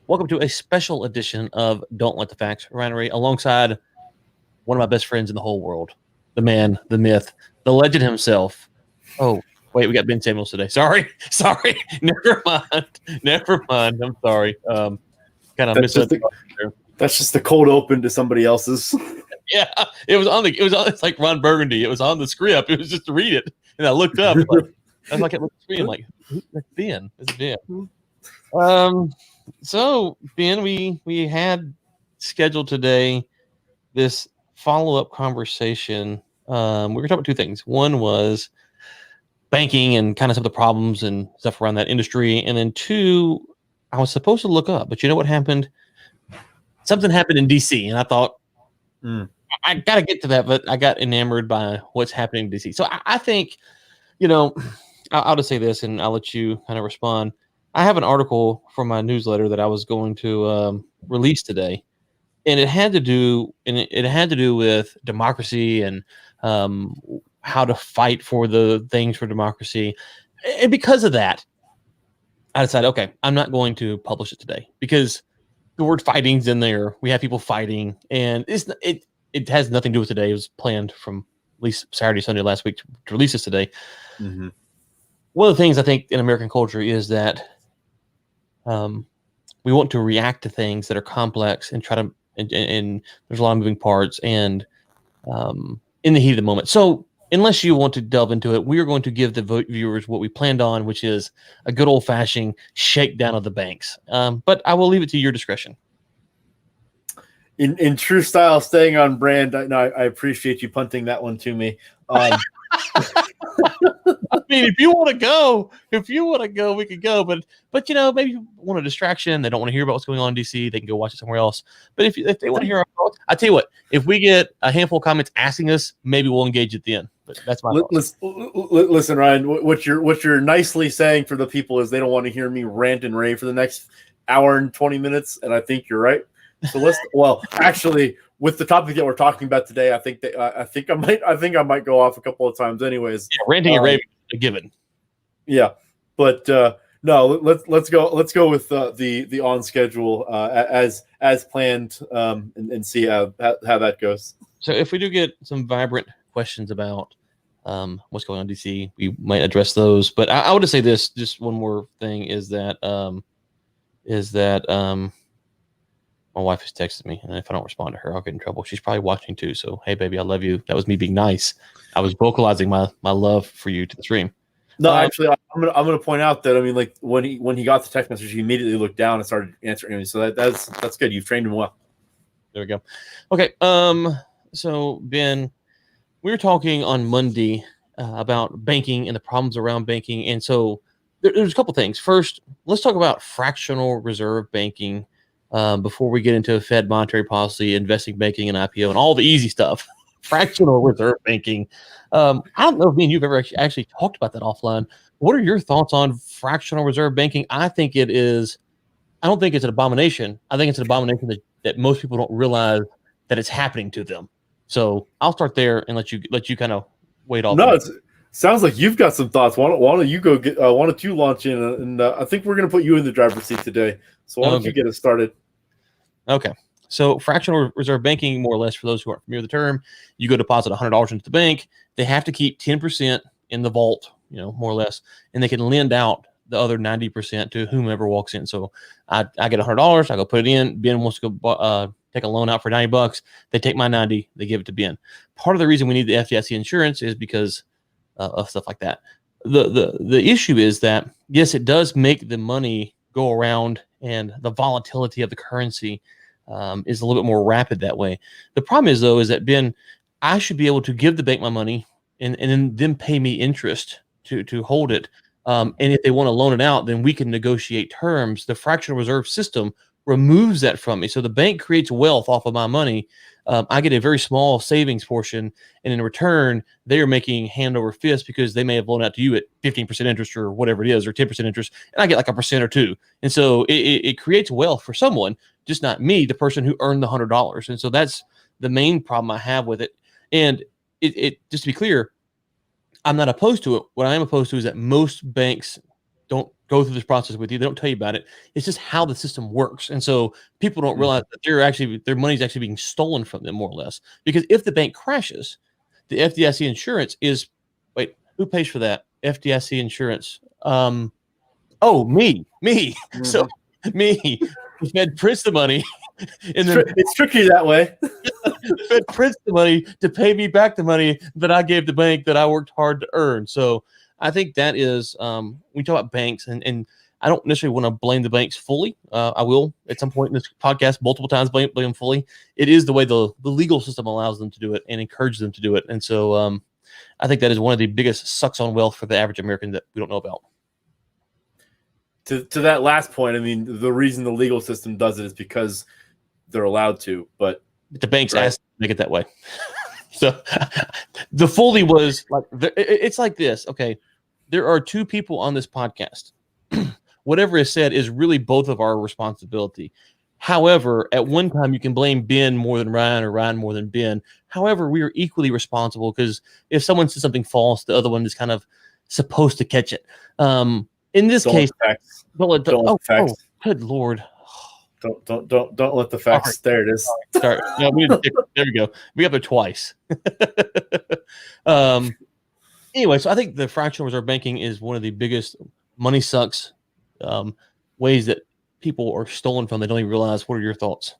Welcome to a special edition of Don't Let the Facts Run Away, alongside one of my best friends in the whole world, the man, the myth, the legend himself. Oh, wait, we got Ben Samuels today. Sorry, never mind. I'm sorry. Kind of That's just misled. the that's just the cold open to somebody else's. Yeah, it's like Ron Burgundy. It was on the script. It was just to read it, and I looked up. Like, I was like at the screen, like, that's Ben. It's Ben. So Ben, we had scheduled today this follow-up conversation. We were talking about two things. One was banking and kind of some of the problems and stuff around that industry, and then two, I was supposed to look up, but you know what happened? Something happened in DC, and I thought I got to get to that, but I got enamored by what's happening in DC. So I think, I'll just say this, and I'll let you kind of respond. I have an article from my newsletter that I was going to release today, and it had to do with democracy and how to fight for the things for democracy. And because of that, I decided, okay, I'm not going to publish it today because the word fighting's in there. We have people fighting, and it has nothing to do with today. It was planned from at least Saturday, Sunday last week to release this today. Mm-hmm. One of the things I think in American culture is that we want to react to things that are complex and try to, and there's a lot of moving parts and in the heat of the moment. So unless you want to delve into it, we are going to give the viewers what we planned on, which is a good old-fashioned shakedown of the banks. But I will leave it to your discretion. In true style, staying on brand, I appreciate you punting that one to me. I mean, if you want to go, we could go. But maybe you want a distraction. They don't want to hear about what's going on in DC. They can go watch it somewhere else. But if they want to hear our thoughts, I tell you what, if we get a handful of comments asking us, maybe we'll engage at the end. But that's my thoughts. Listen, Ryan, what you're nicely saying for the people is they don't want to hear me rant and rave for the next hour and 20 minutes, and I think you're right. So actually, with the topic that we're talking about today, I think I might go off a couple of times, anyways. Yeah, ranting and raving is a given. Yeah, but no, let's go with the on schedule as planned, and see how that goes. So if we do get some vibrant questions about what's going on in DC, we might address those. But I would just say this: just one more thing is that my wife has texted me, and if I don't respond to her, I'll get in trouble. She's probably watching too. So, hey, baby, I love you. That was me being nice. I was vocalizing my love for you to the stream. No, actually, I'm gonna point out that like when he got the text message, he immediately looked down and started answering me. So that's good. You've trained him well. There we go. Okay. So Ben, we were talking on Monday about banking and the problems around banking, and so there's a couple things. First, let's talk about fractional reserve banking. Before we get into Fed monetary policy, investing banking, and IPO, and all the easy stuff, fractional reserve banking. I don't know if me and you've ever actually talked about that offline. What are your thoughts on fractional reserve banking? I don't think it's an abomination. I think it's an abomination that most people don't realize that it's happening to them. So I'll start there and let you kind of wait all. No, it sounds like you've got some thoughts. Why don't you go get? Why don't you launch in? And I think we're going to put you in the driver's seat today. So why don't you get it started? Okay. So fractional reserve banking, more or less, for those who aren't familiar with the term, you go deposit $100 into the bank. They have to keep 10% in the vault, more or less, and they can lend out the other 90% to whomever walks in. So I get $100, I go put it in. Ben wants to go take a loan out for $90. They take my 90, they give it to Ben. Part of the reason we need the FDIC insurance is because of stuff like that. The issue is that, yes, it does make the money go around, and the volatility of the currency is a little bit more rapid that way. The problem is, though, is that, Ben, I should be able to give the bank my money and then them pay me interest to hold it. And if they want to loan it out, then we can negotiate terms. The fractional reserve system removes that from me. So the bank creates wealth off of my money. I get a very small savings portion, and in return, they are making hand over fist because they may have loaned out to you at 15% interest or whatever it is, or 10% interest, and I get like 1% or 2%. And so it creates wealth for someone, just not me, the person who earned the $100. And so that's the main problem I have with it. And it just to be clear, I'm not opposed to it. What I am opposed to is that most banks don't go through this process with you. They don't tell you about it. It's just how the system works. And so people don't realize that their money is actually being stolen from them, more or less. Because if the bank crashes, the FDIC insurance is, wait, who pays for that? FDIC insurance. Me. Mm-hmm. So me, the Fed prints the money. And then it's tricky that way. the Fed prints the money to pay me back the money that I gave the bank that I worked hard to earn. So I think that is, we talk about banks, and I don't necessarily want to blame the banks fully. I will at some point in this podcast multiple times blame them fully. It is the way the legal system allows them to do it and encourages them to do it. And so I think that is one of the biggest sucks on wealth for the average American that we don't know about. To that last point, I mean, the reason the legal system does it is because they're allowed to, but the banks asked to make it that way. So the Foley was like, it's like this. Okay. There are two people on this podcast. Whatever is said is really both of our responsibility. However, at one time you can blame Ben more than Ryan or Ryan more than Ben. However, we are equally responsible because if someone says something false, the other one is kind of supposed to catch it. In this case, good Lord. Don't let the facts. Right. There it is. Sorry. No, there we go. We got there twice. Anyway, so I think the fractional reserve banking is one of the biggest money sucks ways that people are stolen from. They don't even realize. What are your thoughts?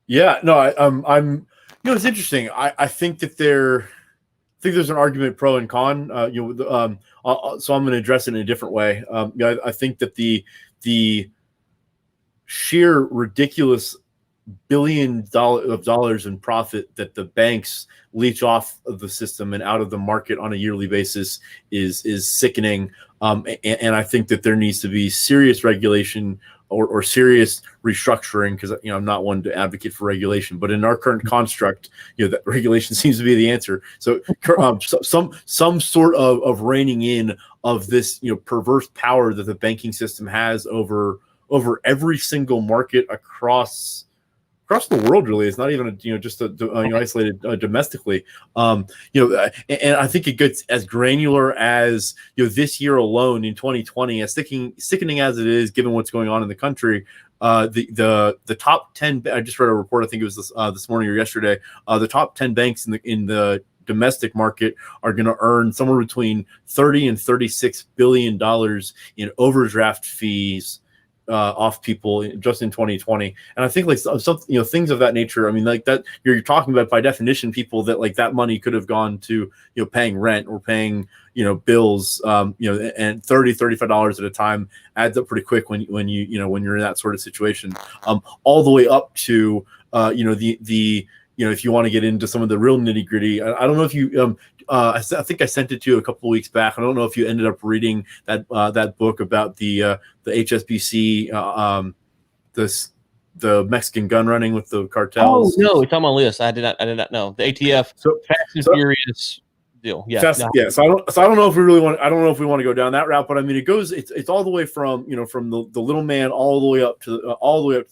Yeah, no, I'm. It's interesting. I think that there's an argument pro and con. So I'm going to address it in a different way. I think that the sheer ridiculous $billions of dollars in profit that the banks leech off of the system and out of the market on a yearly basis is sickening. And I think that there needs to be serious regulation or serious restructuring, because I'm not one to advocate for regulation, but in our current construct, that regulation seems to be the answer. So some sort of reining in of this perverse power that the banking system has over every single market across the world. Really, it's not even just isolated domestically. And I think it gets as granular as this year alone in 2020, as sickening as it is, given what's going on in the country. The top 10. I just read a report. I think it was this morning or yesterday. The top 10 banks in the domestic market are going to earn somewhere between $30 and $36 billion in overdraft fees off people just in 2020. And I think some things of that nature. I mean, like that you're talking about by definition people that that money could have gone to paying rent or paying bills, and $35 at a time adds up pretty quick when you're in that sort of situation. All the way up to if you want to get into some of the real nitty gritty. I don't know if you I think I sent it to you a couple of weeks back. I don't know if you ended up reading that book about the HSBC, the Mexican gun running with the cartels. Oh no, it's on my list. I did not know the ATF. So Fast and Furious deal. Yeah, yeah. So I don't know if we really want. I don't know if we want to go down that route. But I mean, it's all the way from from the little man all the way up to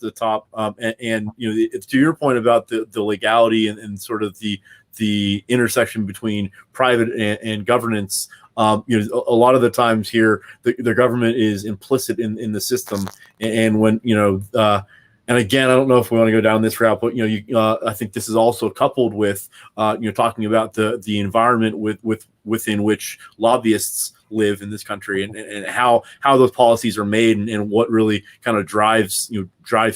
the top. And to your point about the legality and sort of the intersection between private and governance. A lot of the times here, the government is implicit in the system, and when and again, I don't know if we want to go down this route, but I think this is also coupled with talking about the environment within which lobbyists live in this country, and how those policies are made, and what really kind of drives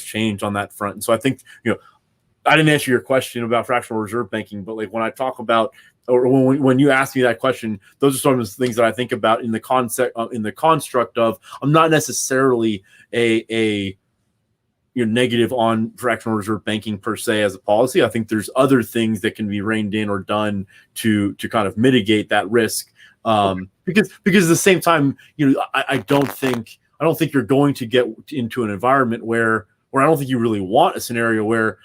change on that front. And so I think I didn't answer your question about fractional reserve banking, but when I talk about, or when you ask me that question, those are some of the things that I think about in the concept, in the construct of, I'm not necessarily a negative on fractional reserve banking per se as a policy. I think there's other things that can be reined in or done to kind of mitigate that risk. Because at the same time, I don't think you're going to get into an environment where I don't think you really want a scenario where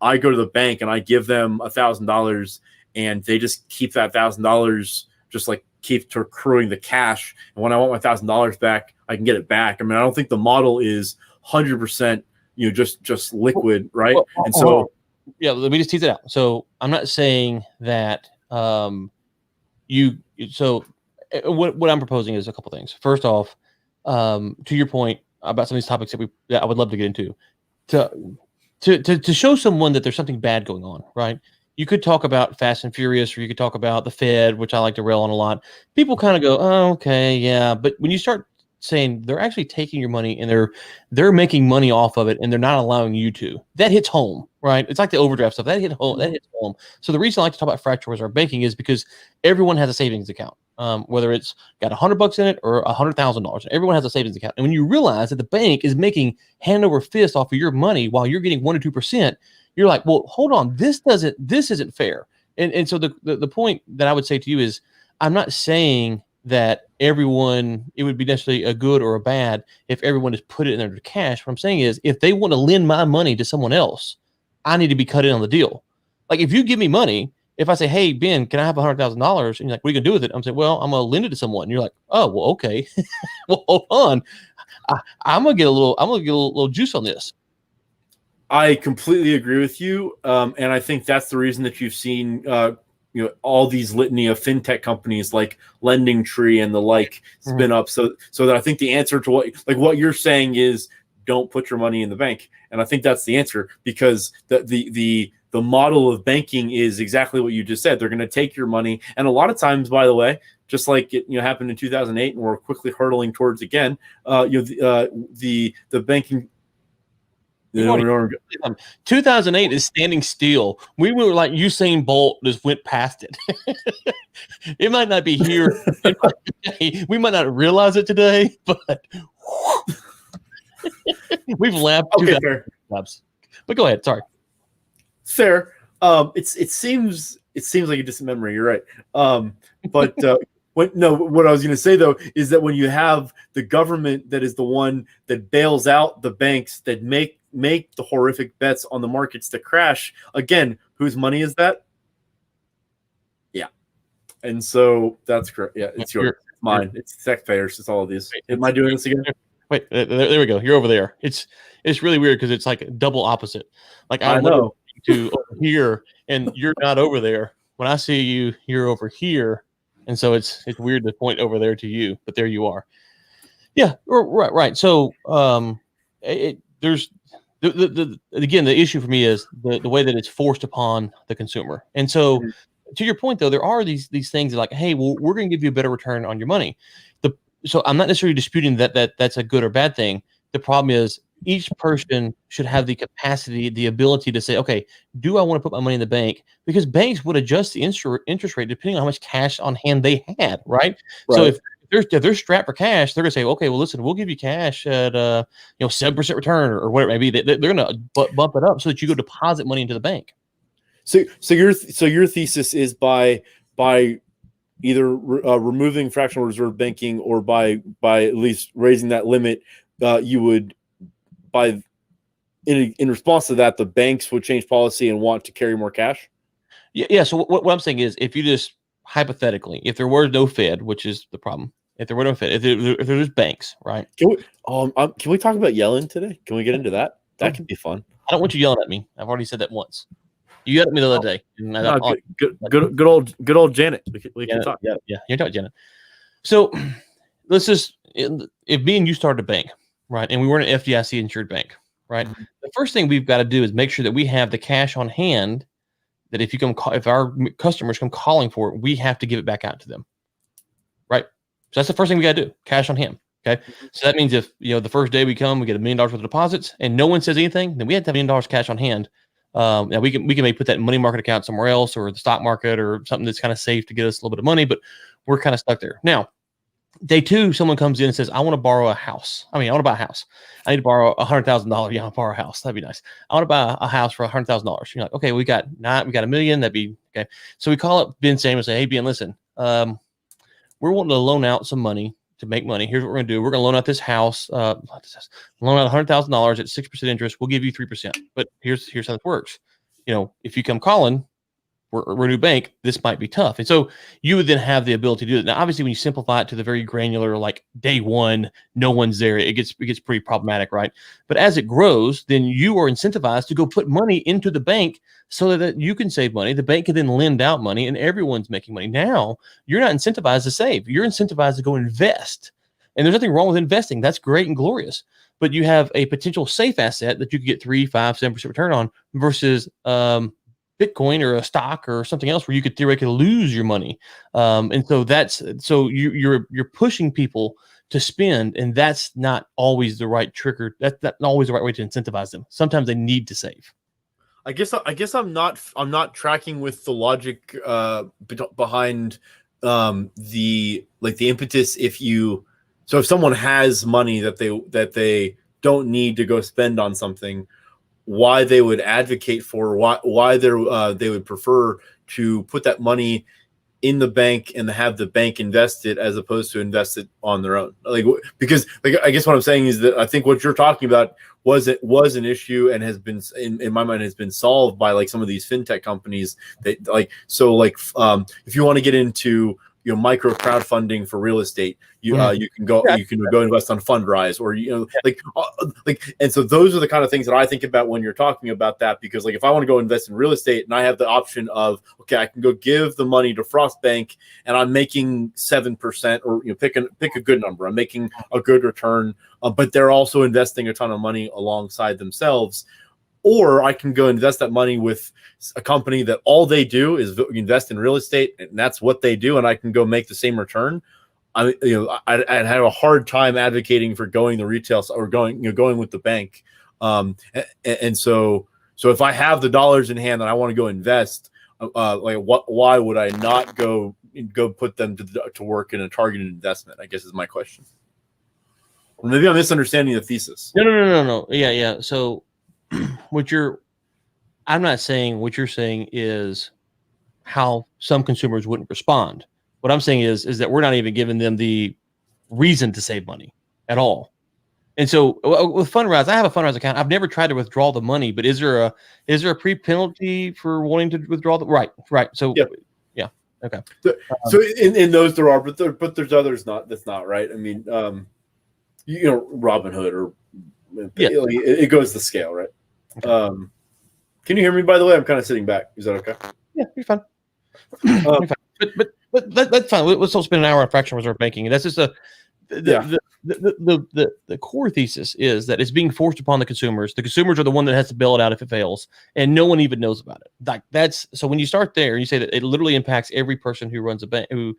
I go to the bank and I give them $1,000 and they just keep that $1,000, just keep accruing the cash. And when I want my $1,000 back, I can get it back. I mean, I don't think the model is 100%, just liquid, right? Well, and so, yeah, let me just tease it out. So I'm not saying that so what I'm proposing is a couple things. First off, to your point about some of these topics that I would love to get into, to show someone that there's something bad going on, right? You could talk about Fast and Furious, or you could talk about the Fed, which I like to rail on a lot. People kind of go, oh, okay, yeah. But when you start saying they're actually taking your money and they're making money off of it and they're not allowing you to, that hits home, right? It's like the overdraft stuff. That hits home. So the reason I like to talk about fractional reserve banking is because everyone has a savings account. Whether it's got $100 in it or $100,000, everyone has a savings account. And when you realize that the bank is making hand over fist off of your money while you're getting 1 to 2%, you're like, well, hold on, this isn't fair. And so the point that I would say to you is, I'm not saying that everyone, it would be necessarily a good or a bad if everyone just put it in their cash. What I'm saying is, if they want to lend my money to someone else, I need to be cut in on the deal. Like, if you give me money, if I say, hey, Ben, can I have $100,000? And you're like, what are you going to do with it? I'm saying, well, I'm going to lend it to someone. And you're like, oh, well, okay. Well, hold on. I'm going to get a little juice on this. I completely agree with you. And I think that's the reason that you've seen, all these litany of fintech companies like Lending Tree and the like spin up. So that I think the answer to what you're saying is, don't put your money in the bank. And I think that's the answer, because the model of banking is exactly what you just said. They're going to take your money. And a lot of times, by the way, just like it happened in 2008, and we're quickly hurtling towards again, the banking. 2008 is standing still. We were like Usain Bolt just went past it. It might not be here. We might not realize it today, but we've laughed. Okay, fair. But go ahead. Sorry. Fair. It seems like a distant memory. You're right. But what I was going to say though is that when you have the government that is the one that bails out the banks that make the horrific bets on the markets to crash, again, whose money is that? Yeah. And so that's correct. Yeah, it's yours. It's mine. It's taxpayers. It's all of these. Am I doing this again? Wait, there we go. You're over there. It's really weird because it's like double opposite. Like I know to over here and you're not over there. When I see you, you're over here. And so it's weird to point over there to you, but there you are. Yeah, right. So there's again, the issue for me is the way that it's forced upon the consumer. And so to your point though, there are these things like, hey, well, we're going to give you a better return on your money. So I'm not necessarily disputing that's a good or bad thing. The problem is each person should have the capacity, the ability to say, okay, do I want to put my money in the bank? Because banks would adjust the interest rate depending on how much cash on hand they had, right? So if they're strapped for cash, they're gonna say, okay, well, listen, we'll give you cash at 7% return or whatever it may be. They're gonna bump it up so that you go deposit money into the bank. So your thesis is by either removing fractional reserve banking or by at least raising that limit, you would, in response to that, the banks would change policy and want to carry more cash? Yeah. So what I'm saying is, if you just hypothetically, if there were no Fed, which is the problem, if there were no Fed, if there's banks, right? Can we talk about Yellen today? Can we get into that? That could be fun. I don't want you yelling at me. I've already said that once. You yelled at me the other day. Good old Janet. We can talk. Yeah. You're talking Janet. So let's just, if me and you started a bank, right, and we weren't an FDIC insured bank, right? Mm-hmm. The first thing we've got to do is make sure that we have the cash on hand. That if our customers come calling for it, we have to give it back out to them, right? So that's the first thing we got to do: cash on hand. Okay, so that means if the first day we come, we get $1 million worth of deposits, and no one says anything, then we have to have $1 million cash on hand. Now we can maybe put that in money market account somewhere else, or the stock market, or something that's kind of safe to get us a little bit of money, but we're kind of stuck there now. Day two, someone comes in and says, I want to borrow a house. I want to buy a house. I need to borrow $100,000. Yeah, I'll borrow a house. That'd be nice. I want to buy a house for $100,000. You're like, okay, we got $1 million. That'd be okay. So we call up Ben Sam and say, hey, Ben, listen, we're wanting to loan out some money to make money. Here's what we're going to do. We're going to loan out this house, loan out $100,000 at 6% interest. We'll give you 3%. But here's how this works. If you come calling, we're a new bank, this might be tough. And so you would then have the ability to do it. Now, obviously, when you simplify it to the very granular, like day one, no one's there, it gets pretty problematic, right? But as it grows, then you are incentivized to go put money into the bank so that you can save money. The bank can then lend out money, and everyone's making money. Now, you're not incentivized to save. You're incentivized to go invest. And there's nothing wrong with investing. That's great and glorious. But you have a potential safe asset that you could get 3, 5, 7% return on versus Bitcoin or a stock or something else where you could theoretically lose your money. And so you're pushing people to spend, and that's not always the right trigger. That's not always the right way to incentivize them. Sometimes they need to save. I guess I'm not tracking with the logic behind the impetus. If someone has money that they don't need to go spend on something, why they would advocate for why they would prefer to put that money in the bank and have the bank invest it as opposed to invest it on their own. Because I guess what I'm saying is that I think what you're talking about was an issue and has been in my mind has been solved by some of these fintech companies that if you want to get into micro crowdfunding for real estate, you can go invest on Fundrise, or and so those are the kind of things that I think about when you're talking about that, because if I want to go invest in real estate and I have the option of, okay, I can go give the money to Frost Bank and I'm making 7%, or pick a good number, I'm making a good return, but they're also investing a ton of money alongside themselves. Or I can go invest that money with a company that all they do is invest in real estate, and that's what they do, and I can go make the same return. I'd have a hard time advocating for going the retail or going with the bank. And so if I have the dollars in hand and I want to go invest, why would I not go put them to work in a targeted investment? I guess is my question. Or maybe I'm misunderstanding the thesis. No. Yeah. So I'm not saying what you're saying is how some consumers wouldn't respond. What I'm saying is that we're not even giving them the reason to save money at all. And so with Fundrise, I have a Fundrise account. I've never tried to withdraw the money, but is there a pre-penalty for wanting to withdraw the right? So yeah. Okay. So in those there are, but there's others that's not right. I mean, Robinhood or it goes the scale, right? Okay. Can you hear me, by the way? I'm kind of sitting back. Is that okay? Yeah, you're fine. You're fine. But that's fine. Let's still spend an hour on fractional reserve banking. And that's just the core thesis is that it's being forced upon the consumers. The consumers are the one that has to bail it out if it fails, and no one even knows about it. So when you start there and you say that it literally impacts every person who runs a bank, who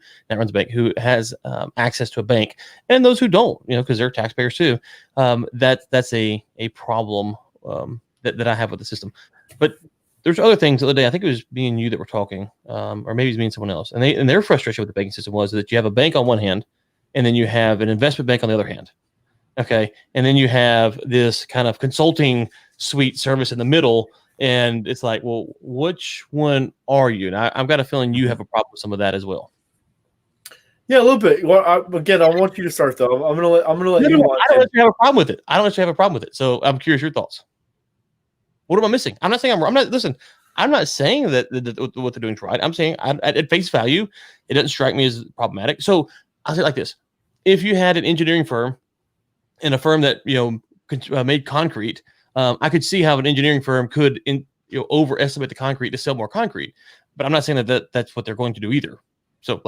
has access to a bank, and those who don't, because they're taxpayers too. That's a problem that I have with the system. But there's other things. The other day, I think it was me and you that were talking, or maybe it's me and someone else. And their frustration with the banking system was that you have a bank on one hand, and then you have an investment bank on the other hand. Okay, and then you have this kind of consulting suite service in the middle, and it's like, well, which one are you? And I've got a feeling you have a problem with some of that as well. Yeah, a little bit. Well, I want you to start though. I'm gonna let you. I don't actually have a problem with it. I don't actually have a problem with it. So I'm curious your thoughts. What am I missing? I'm not saying I'm not. Listen, I'm not saying that what they're doing is right. I'm saying at face value, it doesn't strike me as problematic. So I'll say it like this: if you had an engineering firm and a firm that made concrete, I could see how an engineering firm could overestimate the concrete to sell more concrete. But I'm not saying that's what they're going to do either. So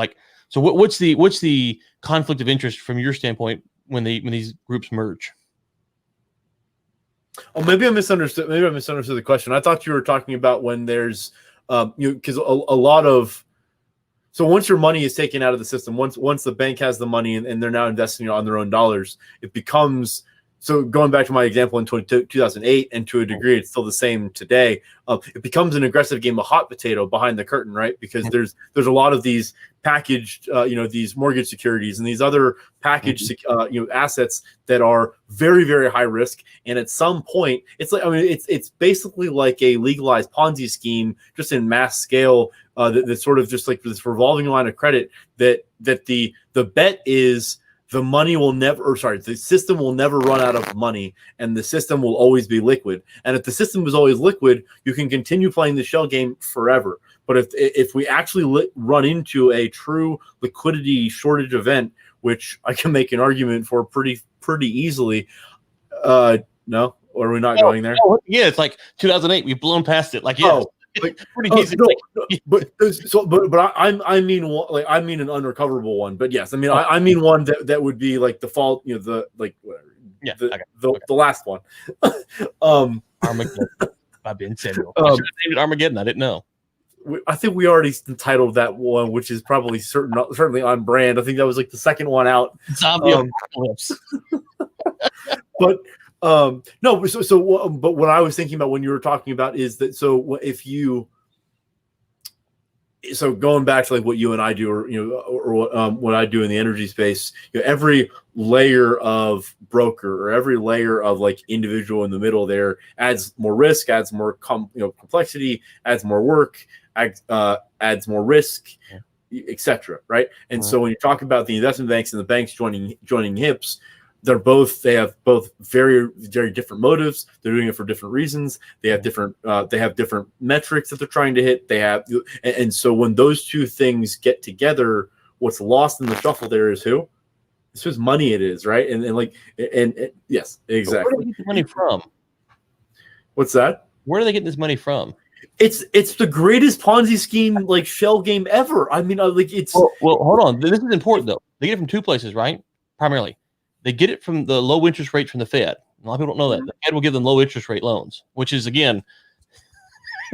what's the conflict of interest from your standpoint when these groups merge? Oh, maybe I misunderstood. Maybe I misunderstood the question. I thought you were talking about when there's, because a lot of, so once your money is taken out of the system, once the bank has the money and they're now investing on their own dollars, it becomes. So going back to my example in 2008, and to a degree, it's still the same today. It becomes an aggressive game of hot potato behind the curtain, right? Because there's a lot of these packaged, these mortgage securities and these other packaged, assets that are very, very high risk. And at some point, it's basically like a legalized Ponzi scheme, just in mass scale. That's sort of just like this revolving line of credit. That the bet is. The system will never run out of money, and the system will always be liquid. And if the system is always liquid, you can continue playing the shell game forever. But if we actually run into a true liquidity shortage event, which I can make an argument for pretty easily, no, or are we not going there? Yeah, it's like 2008. We've blown past it. Like, yeah, pretty easy. No, but I mean an unrecoverable one. But yes, I mean I mean one that would be like the fault. The the last one. Armageddon by Ben Samuel. I should have named it Armageddon. I didn't know. I think we already entitled that one, which is probably certainly on brand. I think that was like the second one out. Zombie apocalypse. But no, but what I was thinking about when you were talking about is that so going back to like what you and I do, or what I do in the energy space, every layer of broker or every layer of like individual in the middle there adds more risk, adds more complexity, adds more work, adds more risk, etc. Right? And so when you talk about the investment banks and the banks joining hips, they have both very, very different motives. They're doing it for different reasons. They have different metrics that they're trying to hit. And so when those two things get together, what's lost in the shuffle there is who? It's whose money it is, right? And yes, exactly. Where do they get the money from? What's that? Where are they getting this money from? It's the greatest Ponzi scheme like shell game ever. I mean, it's well, hold on. This is important though. They get it from two places, right? Primarily. They get it from the low interest rates from the Fed. A lot of people don't know that. The Fed will give them low interest rate loans, which is, again,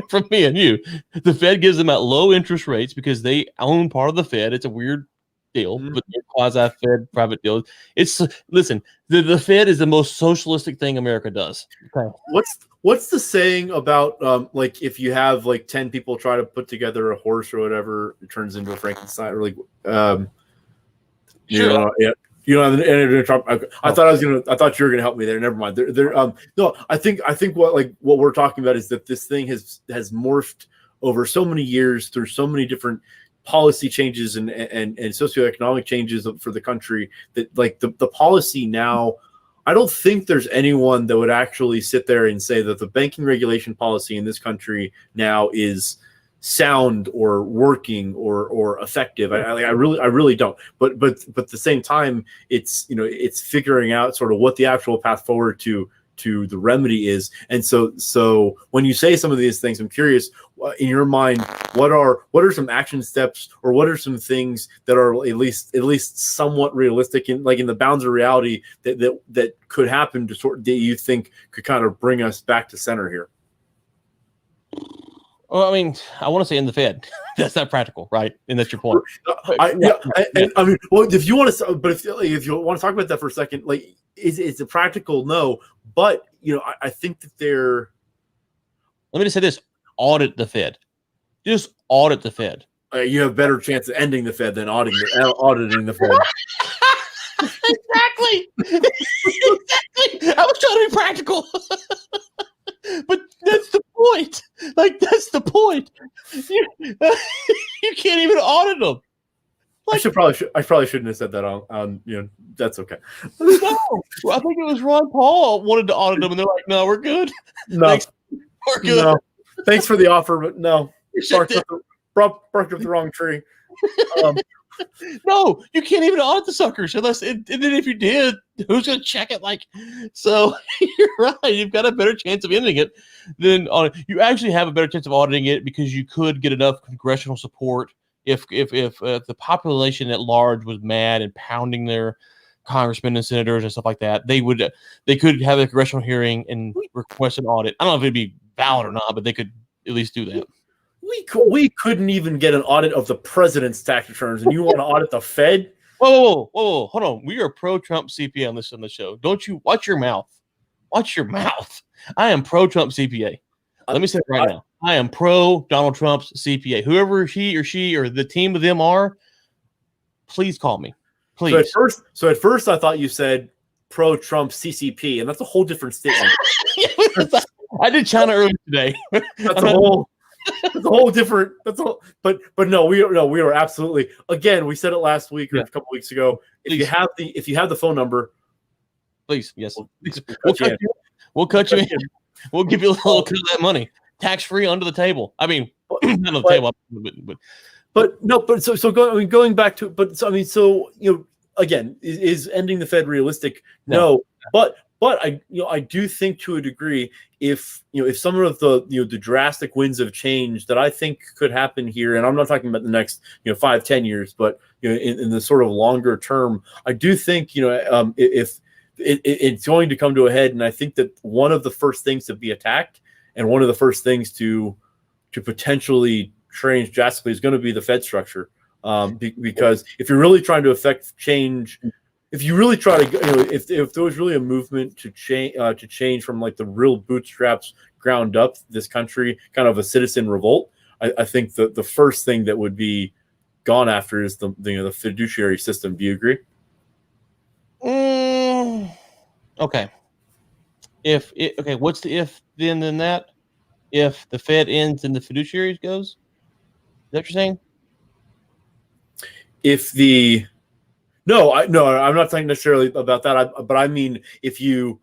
from me and you. The Fed gives them at low interest rates because they own part of the Fed. It's a weird deal, but they're quasi-Fed private deals. Listen, the Fed is the most socialistic thing America does. Okay. What's the saying about like if you have like 10 people try to put together a horse or whatever, it turns into a Frankenstein or like Sure. I thought you were gonna help me there. Never mind. No, I think what we're talking about is that this thing has morphed over so many years through so many different policy changes and socioeconomic changes for the country that like the policy now. I don't think there's anyone that would actually sit there and say that the banking regulation policy in this country now is sound or working or effective. I really don't. But at the same time, it's figuring out sort of what the actual path forward to the remedy is. And so when you say some of these things, I'm curious, in your mind, what are some action steps or what are some things that are at least somewhat realistic in the bounds of reality that could happen that you think could kind of bring us back to center here? Well, I mean, I want to say in the Fed. That's not practical, right? And that's your point. I mean, well, if you want to, but if you want to talk about that for a second, like, is it practical? No, but I think that they're. Let me just say this: audit the Fed. Just audit the Fed. You have a better chance of ending the Fed than auditing the Fed. Exactly. I was trying to be practical. But that's the point. Like, that's the point. You can't even audit them. Like, I probably shouldn't have said that on that's okay. No, I think it was Ron Paul wanted to audit them, and they're like, "No, we're good. No, thanks. We're good. No. Thanks for the offer, but no, barked up the wrong tree." No, you can't even audit the suckers unless. And then if you did, who's going to check it? Like, so you're right. You've got a better chance of ending it than you actually have a better chance of auditing it because you could get enough congressional support if the population at large was mad and pounding their congressmen and senators and stuff like that. They could have a congressional hearing and request an audit. I don't know if it'd be valid or not, but they could at least do that. We couldn't even get an audit of the president's tax returns, and you want to audit the Fed? Whoa, hold on. We are pro-Trump CPA on the show. Don't you watch your mouth? Watch your mouth. I am pro-Trump CPA. Let me say it right now. I am pro-Donald Trump's CPA. Whoever he or she or the team of them are, please call me. Please. So at first I thought you said pro-Trump CCP, and that's a whole different statement. I did China earlier today. That's a whole different. But no, we are absolutely. Again, we said it last week or a couple weeks ago. If you have the phone number, please, yes, we'll cut you in. We'll give you a little bit of that money, tax free, under the table. I mean, not on the table, but no, but so going back to, but so, I mean, so again, is ending the Fed realistic? No, but I do think to a degree, if some of the the drastic winds of change that I think could happen here, and I'm not talking about the next 5-10 years, but in the sort of longer term, I do think if it's going to come to a head, and I think that one of the first things to be attacked, and one of the first things to potentially change drastically is going to be the Fed structure, because if you're really trying to affect change. If you really try to, if there was really a movement to change from like the real bootstraps ground up this country, kind of a citizen revolt, I think the first thing that would be gone after is the fiduciary system. Do you agree? Okay. What's the if then that? If the Fed ends and the fiduciaries goes? Is that what you're saying? No, I'm not saying necessarily about that. But I mean, if you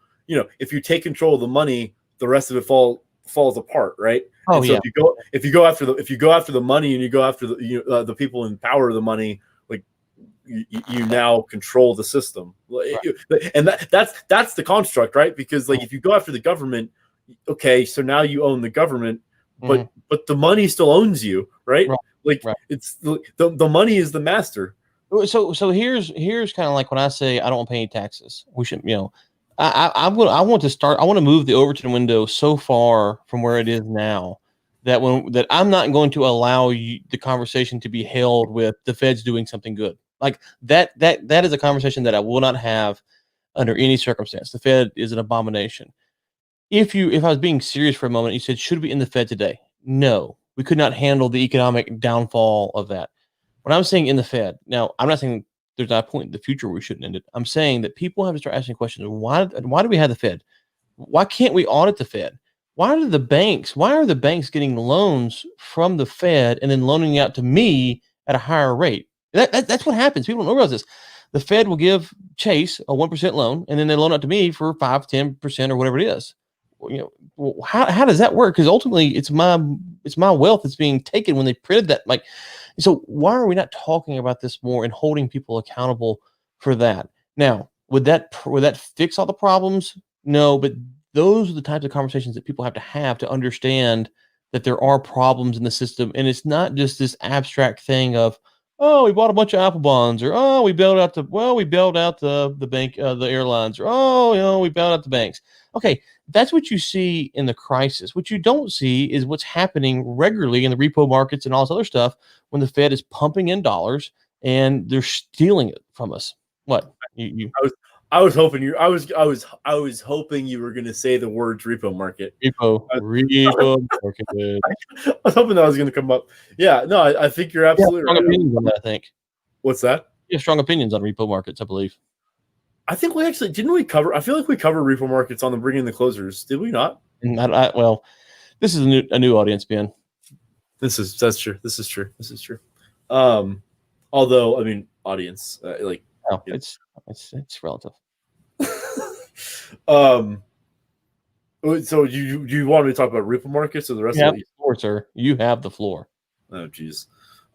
take control of the money, the rest of it falls apart, right? Oh, and so if you go after the money, and you go after the people in power of the money, like you now control the system, right. And that's the construct, right? Because like if you go after the government, okay, so now you own the government, but the money still owns you, right? It's the money is the master. So here's kind of like when I say I don't want to pay any taxes. We should, I want to move the Overton window so far from where it is now that I'm not going to allow the conversation to be held with the Fed's doing something good. Like that is a conversation that I will not have under any circumstance. The Fed is an abomination. If I was being serious for a moment, you said, should we end the Fed today? No, we could not handle the economic downfall of that. When I'm saying in the Fed, now I'm not saying there's not a point in the future where we shouldn't end it. I'm saying that people have to start asking questions. Why do we have the Fed? Why can't we audit the Fed? Why are the banks getting loans from the Fed and then loaning out to me at a higher rate? That's what happens. People don't realize this. The Fed will give Chase a 1% loan, and then they loan out to me for 5-10% or whatever it is. How does that work? Because ultimately, it's my wealth that's being taken when they printed that. Like, so why are we not talking about this more and holding people accountable for that? Now, would that fix all the problems? No, but those are the types of conversations that people have to understand that there are problems in the system, and it's not just this abstract thing of, oh, we bought a bunch of Apple bonds, or oh, we bailed out the bank, the airlines, or oh, we bailed out the banks. Okay, that's what you see in the crisis. What you don't see is what's happening regularly in the repo markets and all this other stuff when the Fed is pumping in dollars and they're stealing it from us. What I was hoping you were going to say the words repo market. Repo market. I was hoping that was going to come up. Yeah, no, I think you're absolutely right. Opinions on that, I think. What's that? You have strong opinions on repo markets, I believe. I think we actually didn't we cover. I feel like we covered repo markets on the Bringing the Closers. Did we not? Well, this is a new audience, Ben. That's true. This is true. Although I mean, audience it's relative. So you want me to talk about repo markets or the rest of the floor, sir? You have the floor. Oh, geez.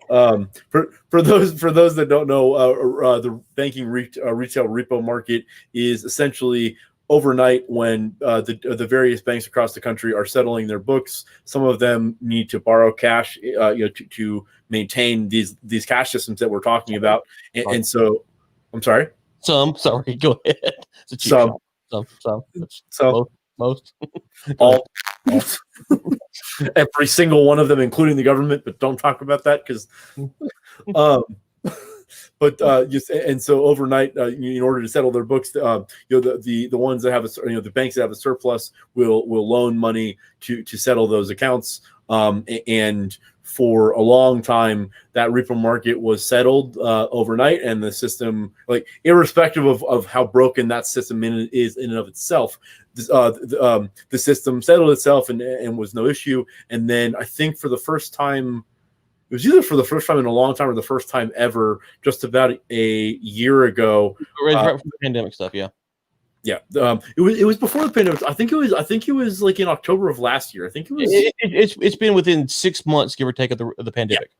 For those that don't know, the banking retail repo market is essentially overnight when the various banks across the country are settling their books. Some of them need to borrow cash, to maintain these cash systems that we're talking about, and so I'm sorry. Sorry, go ahead. Some. Most. All. Every single one of them, including the government, but don't talk about that because and so overnight, in order to settle their books, the ones that have the banks that have a surplus will loan money to settle those accounts, and for a long time that repo market was settled overnight, and the system, like irrespective of how broken that system is in and of itself, the system settled itself and was no issue. And then I think for the first time, it was either for the first time in a long time or the first time ever, just about a year ago. Right for the pandemic stuff, yeah. Yeah, it was before the pandemic. I think it was like in October of last year. I think it was. It's been within 6 months, give or take, of the pandemic.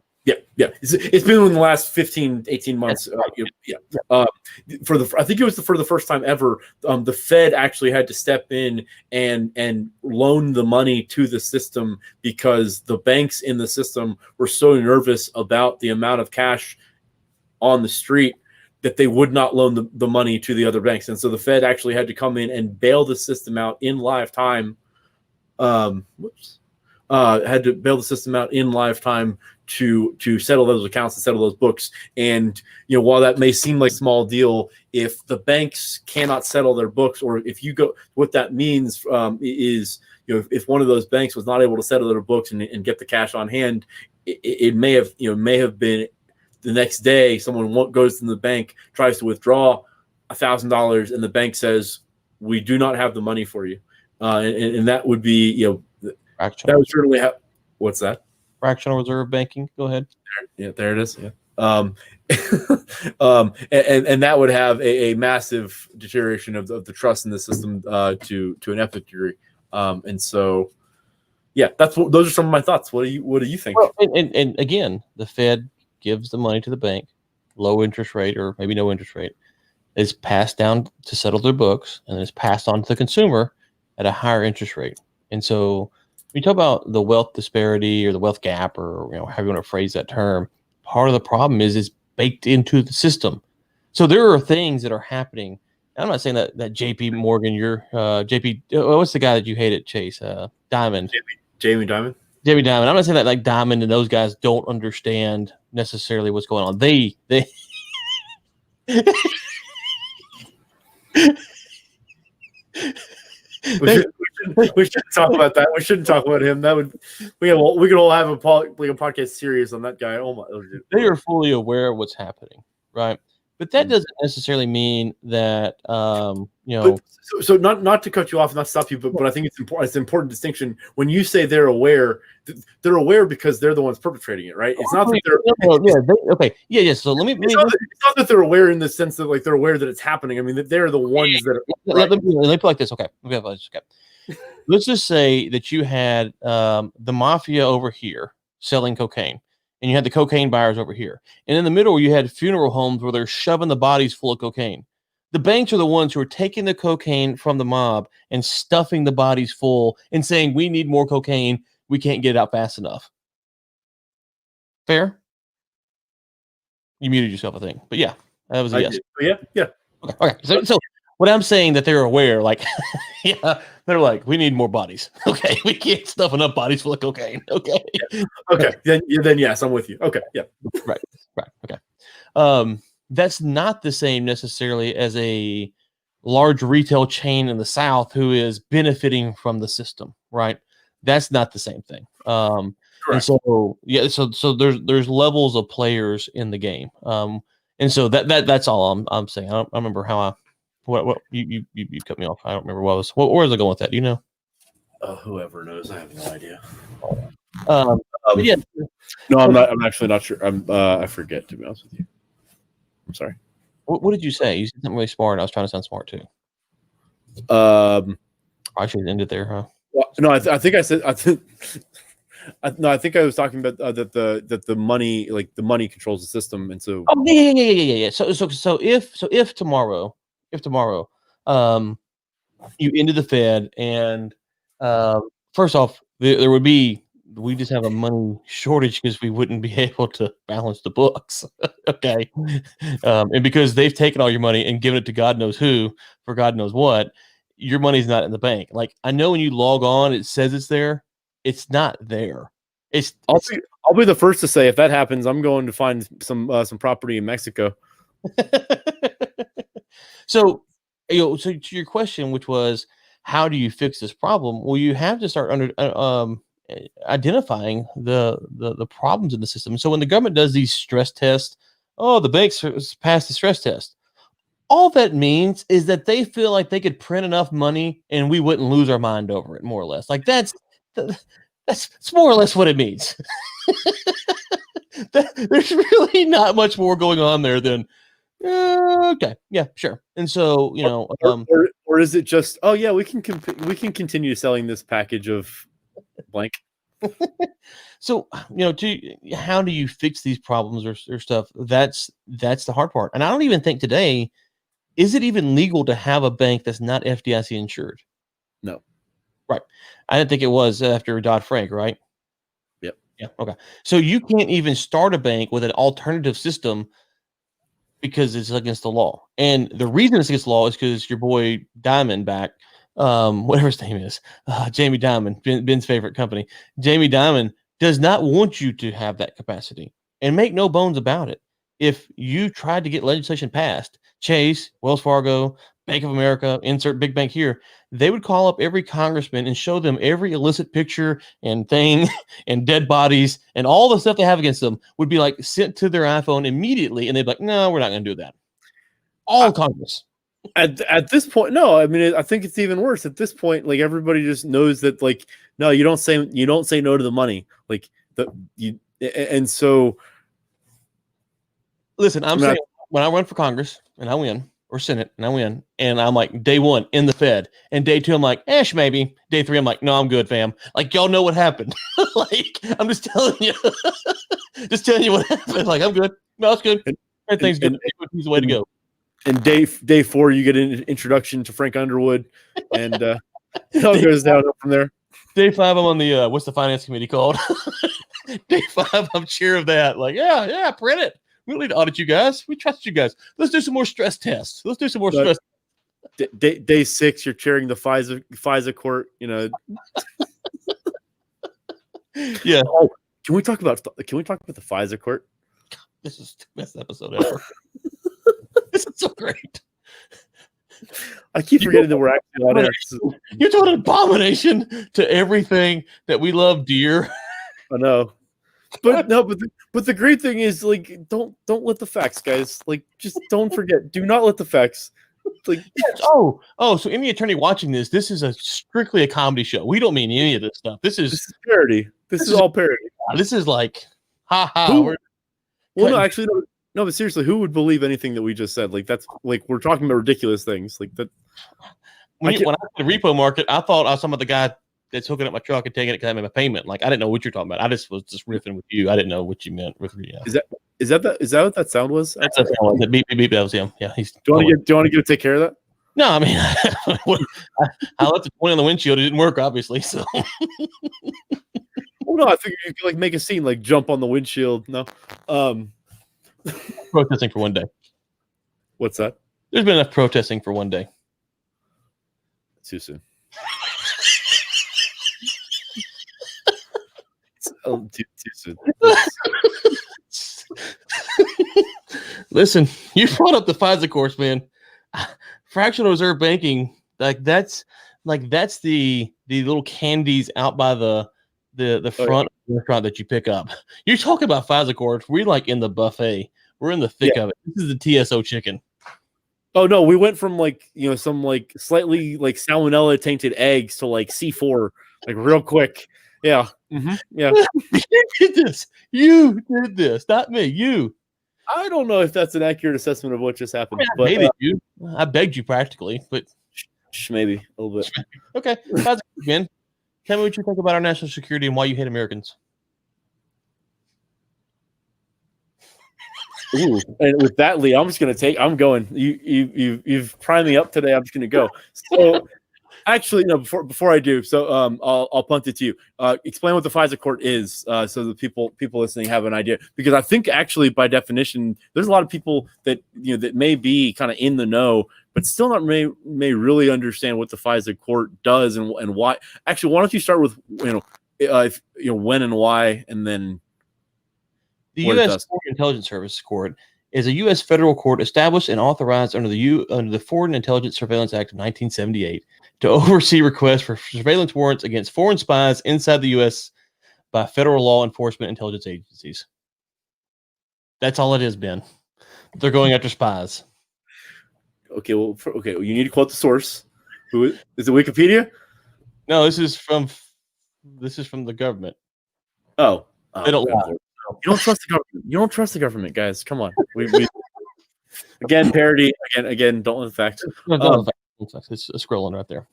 Yeah. It's been in the last 15, 18 months. I think it was for the first time ever, the Fed actually had to step in and loan the money to the system because the banks in the system were so nervous about the amount of cash on the street that they would not loan the money to the other banks. And so the Fed actually had to come in and bail the system out in live time. Had to bail the system out in live time to settle those accounts and settle those books. And while that may seem like a small deal, if the banks cannot settle their books, or if you go, what that means is if one of those banks was not able to settle their books and get the cash on hand, it may have been the next day someone goes to the bank, tries to withdraw $1,000, and the bank says, "We do not have the money for you," and that would be that would certainly have. What's that? Fractional reserve banking. Go ahead. Yeah, there it is. Yeah. And that would have a massive deterioration of the trust in the system to an epic degree. And so, yeah, those are some of my thoughts. What do you think? Well, and again, the Fed gives the money to the bank, low interest rate or maybe no interest rate, is passed down to settle their books, and then it's passed on to the consumer at a higher interest rate. And so, when you talk about the wealth disparity or the wealth gap, or how you want to phrase that term, part of the problem is baked into the system. So there are things that are happening. I'm not saying that JP Morgan, JP, what's the guy that you hated, Chase? Diamond. Jamie Dimon. Jamie Dimon. I'm not saying that like Diamond and those guys don't understand necessarily what's going on. They we shouldn't talk about that. We shouldn't talk about him. That would we could all have a podcast series on that guy. Oh my! They are fully aware of what's happening, right? But that doesn't necessarily mean that So not to cut you off, not stop you, but I think it's important. It's an important distinction when you say they're aware. They're aware because they're the ones perpetrating it, right? It's not that they're okay. Yeah. So let me. It's not that they're aware in the sense that like they're aware that it's happening. I mean, that they're the ones that. Let me put it like this. Okay. Let's just say that you had the mafia over here selling cocaine, and you had the cocaine buyers over here, and in the middle you had funeral homes where they're shoving the bodies full of cocaine. The banks are the ones who are taking the cocaine from the mob and stuffing the bodies full and saying, "We need more cocaine. We can't get it out fast enough." Fair? You muted yourself, I think. But yeah, that was a yes. Yeah. Okay. So what I'm saying that they're aware, like, yeah, they're like, we need more bodies. Okay, we can't stuff enough bodies full of cocaine. Okay. Okay. Then yes, I'm with you. Okay. Yeah. Right. Okay. That's not the same necessarily as a large retail chain in the South who is benefiting from the system, right? That's not the same thing. And so so there's levels of players in the game. And so that's all I'm saying. I don't remember how what you cut me off. I don't remember where was I going with that? Do you know? Whoever knows, I have no idea. Yeah. No, I'm actually not sure. I forget, to be honest with you. I'm sorry. What did you say? You said something really smart. I was trying to sound smart too. I should end it there, huh? Well, no, I think I said. I think I was talking about that the money, like the money controls the system, and so. Oh yeah. So if tomorrow, you ended the Fed, and first off, there would be. We just have a money shortage because we wouldn't be able to balance the books. Okay. And because they've taken all your money and given it to God knows who for God knows what, your money's not in the bank. Like, I know when you log on, it says it's there. It's not there. I'll be the first to say if that happens, I'm going to find some property in Mexico. So to your question, which was, how do you fix this problem? Well, you have to start identifying the problems in the system. So when the government does these stress tests, the banks passed the stress test. All that means is that they feel like they could print enough money and we wouldn't lose our mind over it, more or less. Like that's more or less what it means. There's really not much more going on there than Okay, yeah, sure. And so or is it just, oh yeah, we can continue selling this package of blank. so how do you fix these problems or stuff? That's the hard part. And I don't even think today, is it even legal to have a bank that's not FDIC insured? No. Right. I didn't think it was after Dodd-Frank, right? Yep. Yeah. Okay. So you can't even start a bank with an alternative system because it's against the law. And the reason it's against the law is because your boy Diamondback, whatever his name is, Jamie Dimon, Ben's favorite company, Jamie Dimon does not want you to have that capacity. And make no bones about it. If you tried to get legislation passed, Chase, Wells Fargo, Bank of America, insert big bank here, they would call up every congressman and show them every illicit picture and thing and dead bodies and all the stuff they have against them would be like sent to their iPhone immediately. And they'd be like, no, we're not going to do that. All Congress. At this point, no. I mean, I think it's even worse. At this point, like everybody just knows that, like, no, you don't say no to the money. Like and so. Listen, I'm saying when I run for Congress and I win, or Senate and I win, and I'm like day 1 in the Fed, and day 2 I'm like, maybe. Day 3 I'm like, no, I'm good, fam. Like y'all know what happened. Like I'm just telling you, what happened. Like I'm good. No, it's good. Everything's good. He's the way to go. And day 4 you get an introduction to Frank Underwood, and it all goes down from there. Day 5 I'm on the what's the finance committee called? Day 5 I'm chair of that. Like yeah, print it. We don't need to audit you guys. We trust you guys. Let's do some more stress tests. Day 6, you're chairing the FISA court. Yeah. Oh, can we talk about the FISA court? This is the best episode ever. This is so great. I keep forgetting that we're actually on air. You're doing an abomination to everything that we love dear. I know. But no, but the great thing is, like, don't let the facts, guys. Like, just don't forget. Do not let the facts. Like, so any attorney watching this is strictly a comedy show. We don't mean any of this stuff. This is parody. This is all parody. This is like, ha ha. No, actually, no. But seriously, who would believe anything that we just said? Like, that's like we're talking about ridiculous things. Like that. When I was in the repo market, I thought I was some of the guy that's hooking up my truck and taking it because I made a payment. Like I didn't know what you're talking about. I just was riffing with you. I didn't know what you meant with you. Is that what that sound was? That's that sound. That beep beep beep. That was him. Yeah. Do you want to go take care of that? No, I mean, I left the 20 on the windshield. It didn't work, obviously. So. Well, no, I figured you could like make a scene, like jump on the windshield. No. Protesting for one day. What's that? There's been enough protesting for one day. Too soon. Too soon. Listen, you brought up the FISA course, man. Fractional reserve banking, that's the little candies out by the front of the restaurant that you pick up. You're talking about FISA course. We're like in the buffet. We're in the thick of it. This is the TSO chicken. Oh no, we went from some like slightly like salmonella tainted eggs to like C4 like real quick. Yeah. Mm-hmm. Yeah. You did this, not me. You. I don't know if that's an accurate assessment of what just happened. I hated you. I begged you practically, but maybe a little bit. Okay. How's it again? Tell me what you think about our national security and why you hate Americans. Ooh, and with that, Lee, I'm going. You've primed me up today. I'm just gonna go. So actually, no, before I do, so I'll punt it to you. Explain what the FISA court is, so the people listening have an idea. Because I think actually by definition, there's a lot of people that that may be kind of in the know, but still not may really understand what the FISA court does and why. Actually, why don't you start with when and why, and then. The U.S. Foreign Intelligence Service Court is a U.S. federal court established and authorized under the Foreign Intelligence Surveillance Act of 1978 to oversee requests for surveillance warrants against foreign spies inside the U.S. by federal law enforcement intelligence agencies. That's all it has been. They're going after spies. Okay, well, you need to quote the source. Who is it? Wikipedia? No, this is from the government. Oh, they don't lie. You don't trust the government. You don't trust the government, guys. Come on. Again, parody. Again. Don't let the facts. It's scrolling right there.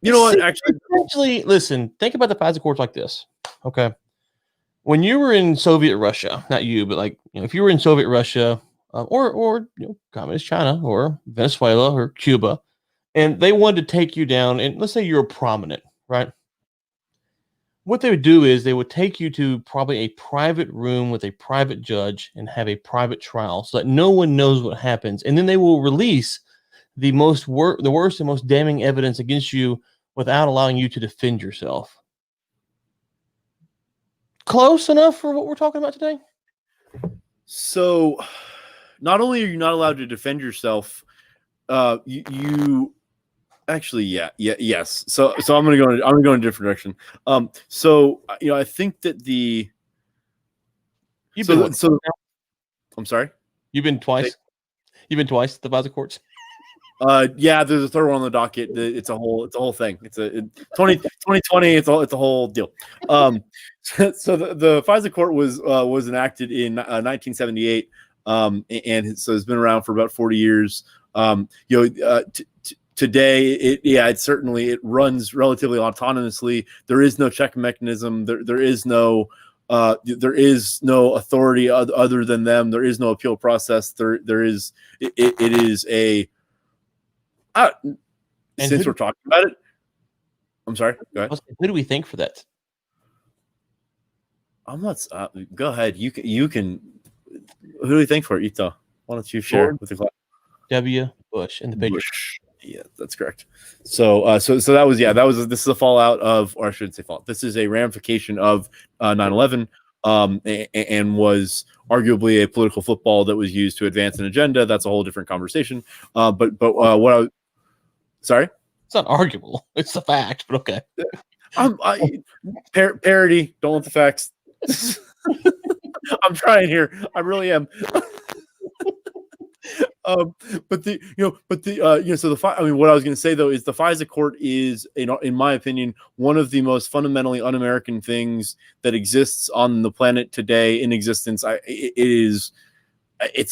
You know what? Actually, listen. Think about the FISA courts like this. Okay, when you were in Soviet Russia, not you, but like if you were in Soviet Russia, or communist China, or Venezuela, or Cuba, and they wanted to take you down, and let's say you're prominent, right? What they would do is they would take you to probably a private room with a private judge and have a private trial so that no one knows what happens. And then they will release the worst and most damning evidence against you without allowing you to defend yourself. Close enough for what we're talking about today? So not only are you not allowed to defend yourself, you actually, yes. So I'm gonna go in a different direction. So I think that I'm sorry. You've been twice. You've been twice at the FISA courts. Yeah, there's a third one on the docket. It's a whole thing. It's 2020. It's a whole deal. So the FISA court was enacted in 1978. And so it's been around for about 40 years. Today, it runs relatively autonomously. There is no check mechanism. There is no authority other than them. There is no appeal process. It is a. Since we're talking about it, I'm sorry. Go ahead. Who do we think for that? I'm not. Go ahead. You can. Who do we think for it, Ito? Why don't you share with the class? W. Bush and the Patriots. Yeah, that's correct. So that was this is a fallout of, or I shouldn't say fallout. This is a ramification of 9/11, and was arguably a political football that was used to advance an agenda. That's a whole different conversation. Sorry, it's not arguable. It's a fact, but okay. Parody. Don't let the facts. I'm trying here. I really am. So what I was going to say though is the FISA court is, in my opinion, one of the most fundamentally un-American things that exists on the planet today. In existence, it's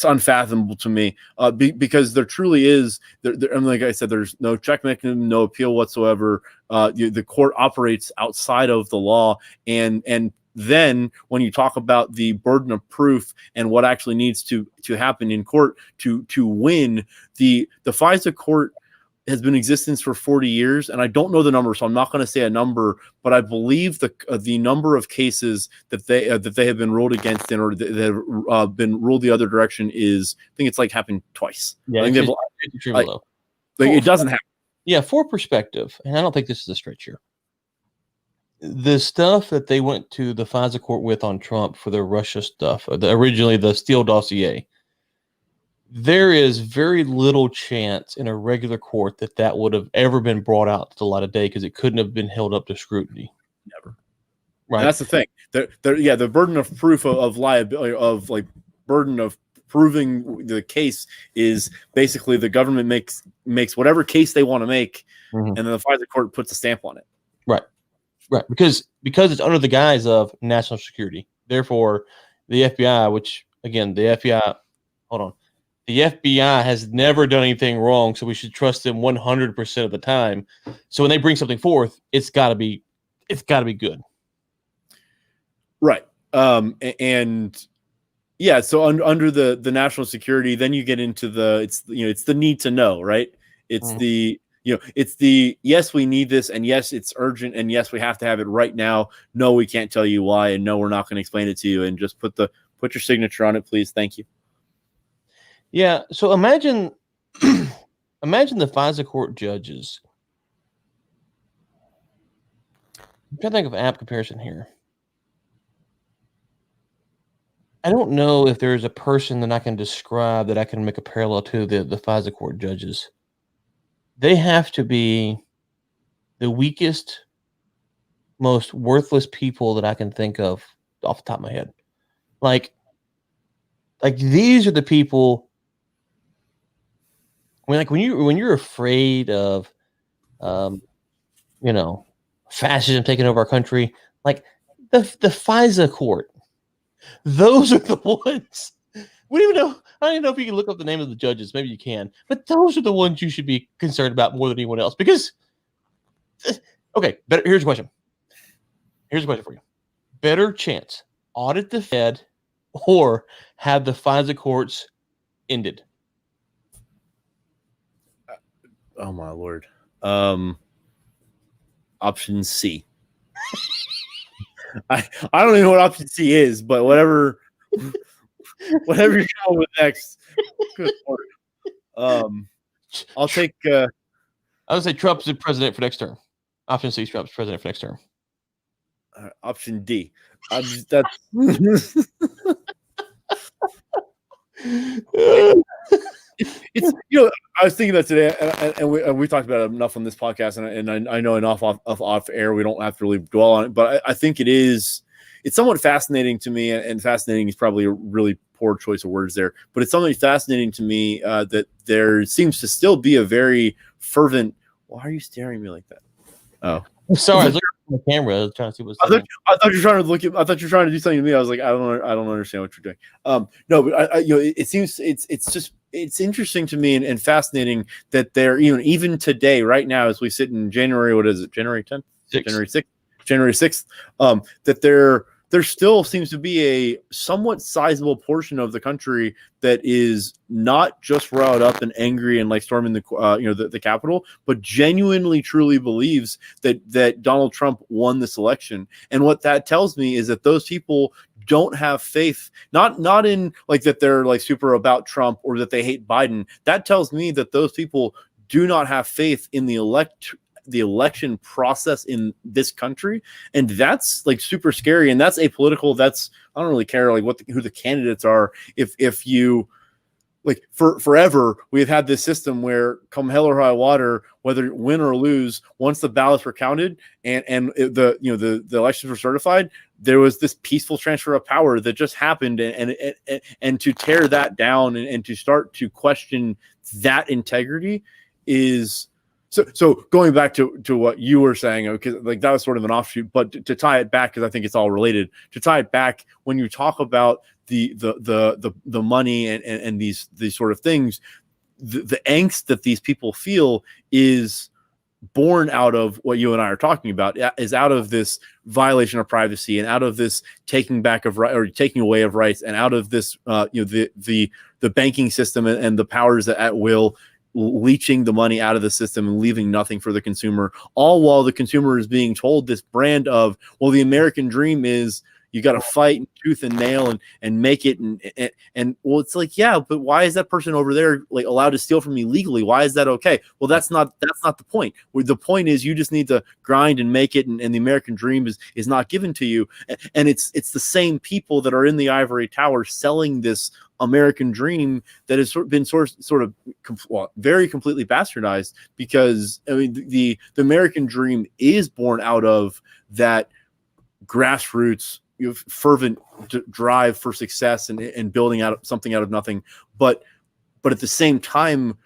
unfathomable to me because there truly is. Like I said, there's no check mechanism, no appeal whatsoever. The court operates outside of the law, and then when you talk about the burden of proof and what actually needs to happen in court to win, the FISA court has been in existence for 40 years, and I don't know the number, so I'm not going to say a number, but I believe the number of cases that they have been ruled against in, or that have been ruled the other direction is, I think it's like happened twice. Yeah, I think it doesn't happen. Yeah, for perspective, and I don't think this is a stretch here. The stuff that they went to the FISA court with on Trump for the Russia stuff, originally the Steele dossier, there is very little chance in a regular court that would have ever been brought out to the light of day because it couldn't have been held up to scrutiny. Never. Right. And that's the thing. The burden of proof of liability, of like burden of proving the case, is basically the government makes whatever case they want to make, and then the FISA court puts a stamp on it. Right, because it's under the guise of national security. Therefore, the FBI, which again, the FBI has never done anything wrong, so we should trust them 100% of the time. So when they bring something forth, it's got to be good. Right. And yeah, so under the national security, then you get into it's the need to know, right? It's it's the yes, we need this, and yes, it's urgent, and yes, we have to have it right now. No, we can't tell you why, and no, we're not going to explain it to you, and just put your signature on it, please. Thank you. Yeah. So imagine the FISA court judges. I'm trying to think of an apt comparison here. I don't know if there's a person that I can describe that I can make a parallel to the FISA court judges. They have to be the weakest, most worthless people that I can think of off the top of my head. Like these are the people. When you're afraid of, fascism taking over our country, like the FISA court, those are the ones We don't even know. I don't even know if you can look up the name of the judges. Maybe you can, but those are the ones you should be concerned about more than anyone else. Because, okay, better. Here's a question. Here's a question for you. Better chance: audit the Fed or have the FISA courts ended? Oh my Lord. Option C. I don't even know what option C is, but whatever you're going with next. Good Lord. I'll take. I would say Trump's the president for next term. Option C: Trump's president for next term. Option D. That's it's I was thinking that today, and we talked about it enough on this podcast, and I know enough off air. We don't have to really dwell on it, but I think it's somewhat fascinating to me, and fascinating is probably a really poor choice of words there, but it's something fascinating to me that there seems to still be a very fervent. Why are you staring at me like that? Oh, sorry, I was looking at the camera. I was trying to see what's. I thought you were trying to look. I thought you were trying to do something to me. I was like, I don't understand what you're doing. No, but it seems it's interesting to me and fascinating that they're even today, right now, as we sit in January. What is it? January 10th, January 6th. That there still seems to be a somewhat sizable portion of the country that is not just riled up and angry and like storming the Capitol, but genuinely, truly believes that Donald Trump won this election. And what that tells me is that those people don't have faith, not in like that they're like super about Trump or that they hate Biden. That tells me that those people do not have faith in the election process in this country, and that's like super scary, and that's apolitical. That's, I don't really care like who the candidates are. If you like forever we've had this system where come hell or high water, whether win or lose, once the ballots were counted and the elections were certified, there was this peaceful transfer of power that just happened, and to tear that down and to start to question that integrity is. So going back to what you were saying, because like that was sort of an offshoot, but to tie it back, because I think it's all related. To tie it back, when you talk about the money and these sort of things, the angst that these people feel is born out of what you and I are talking about, is out of this violation of privacy and out of this taking back of right or taking away of rights, and out of this the banking system and the powers that at will leeching the money out of the system and leaving nothing for the consumer, all while the consumer is being told this brand of, well, the American dream is you got to fight tooth and nail and make it. And well, it's like, yeah, but why is that person over there like allowed to steal from me legally? Why is that okay? Well, that's not the point. The point is you just need to grind and make it. And the American dream is not given to you. And it's the same people that are in the ivory tower selling this American dream that has been sort of very completely bastardized, because I mean the American dream is born out of that grassroots fervent drive for success and building out something out of nothing, but at the same time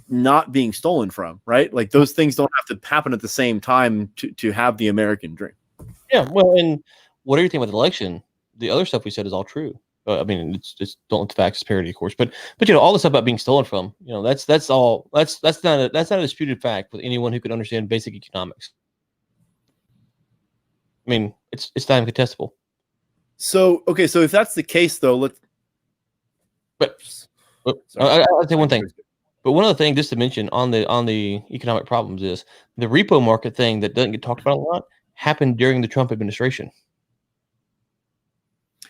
not being stolen from, right? Like those things don't have to happen at the same time to have the American dream. Yeah, well, and whatever you think about the election, the other stuff we said is all true. I mean, it's just don't let the facts parody, of course, but all the stuff about being stolen from, that's not a disputed fact with anyone who could understand basic economics. I mean, it's not even contestable. So okay, so if that's the case, though, I'll say one thing. But one other thing, just to mention on the economic problems, is the repo market thing that doesn't get talked about a lot happened during the Trump administration.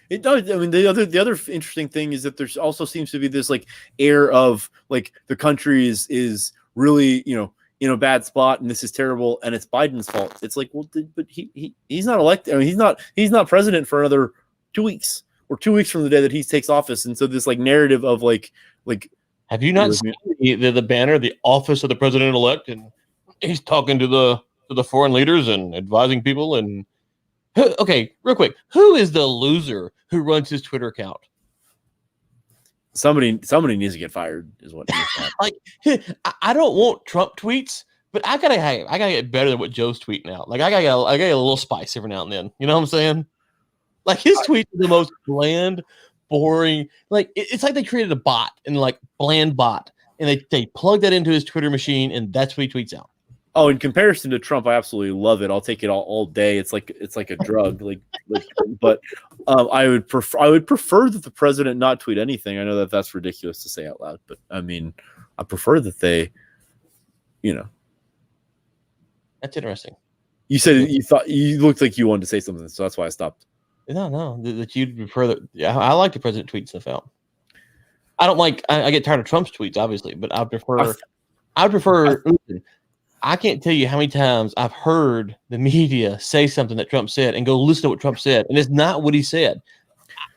It does. I mean, the other interesting thing is that there's also seems to be this like air of like the country is really in a bad spot and this is terrible and it's Biden's fault. It's like, well, but he's not elected. I mean, he's not president for another 2 weeks or 2 weeks from the day that he takes office. And so this like narrative of like have you not seen the banner, the office of the president-elect, and he's talking to the foreign leaders and advising people and. Okay, real quick. Who is the loser who runs his Twitter account? Somebody needs to get fired, is what. Like, I don't want Trump tweets, but I gotta get better than what Joe's tweeting out. Like, I gotta get a little spice every now and then. You know what I'm saying? Like his tweets are the most bland, boring. Like it's like they created a bot and like bland bot, and they plug that into his Twitter machine, and that's what he tweets out. Oh, in comparison to Trump, I absolutely love it. I'll take it all day. It's like a drug. But I would prefer that the president not tweet anything. I know that that's ridiculous to say out loud, but I mean, I prefer that they, That's interesting. You said you looked like you wanted to say something, so that's why I stopped. No, that you'd prefer that. Yeah, I like the president tweet stuff out. I don't like. I get tired of Trump's tweets, obviously, but I prefer. Listen, I can't tell you how many times I've heard the media say something that Trump said and go listen to what Trump said, and it's not what he said.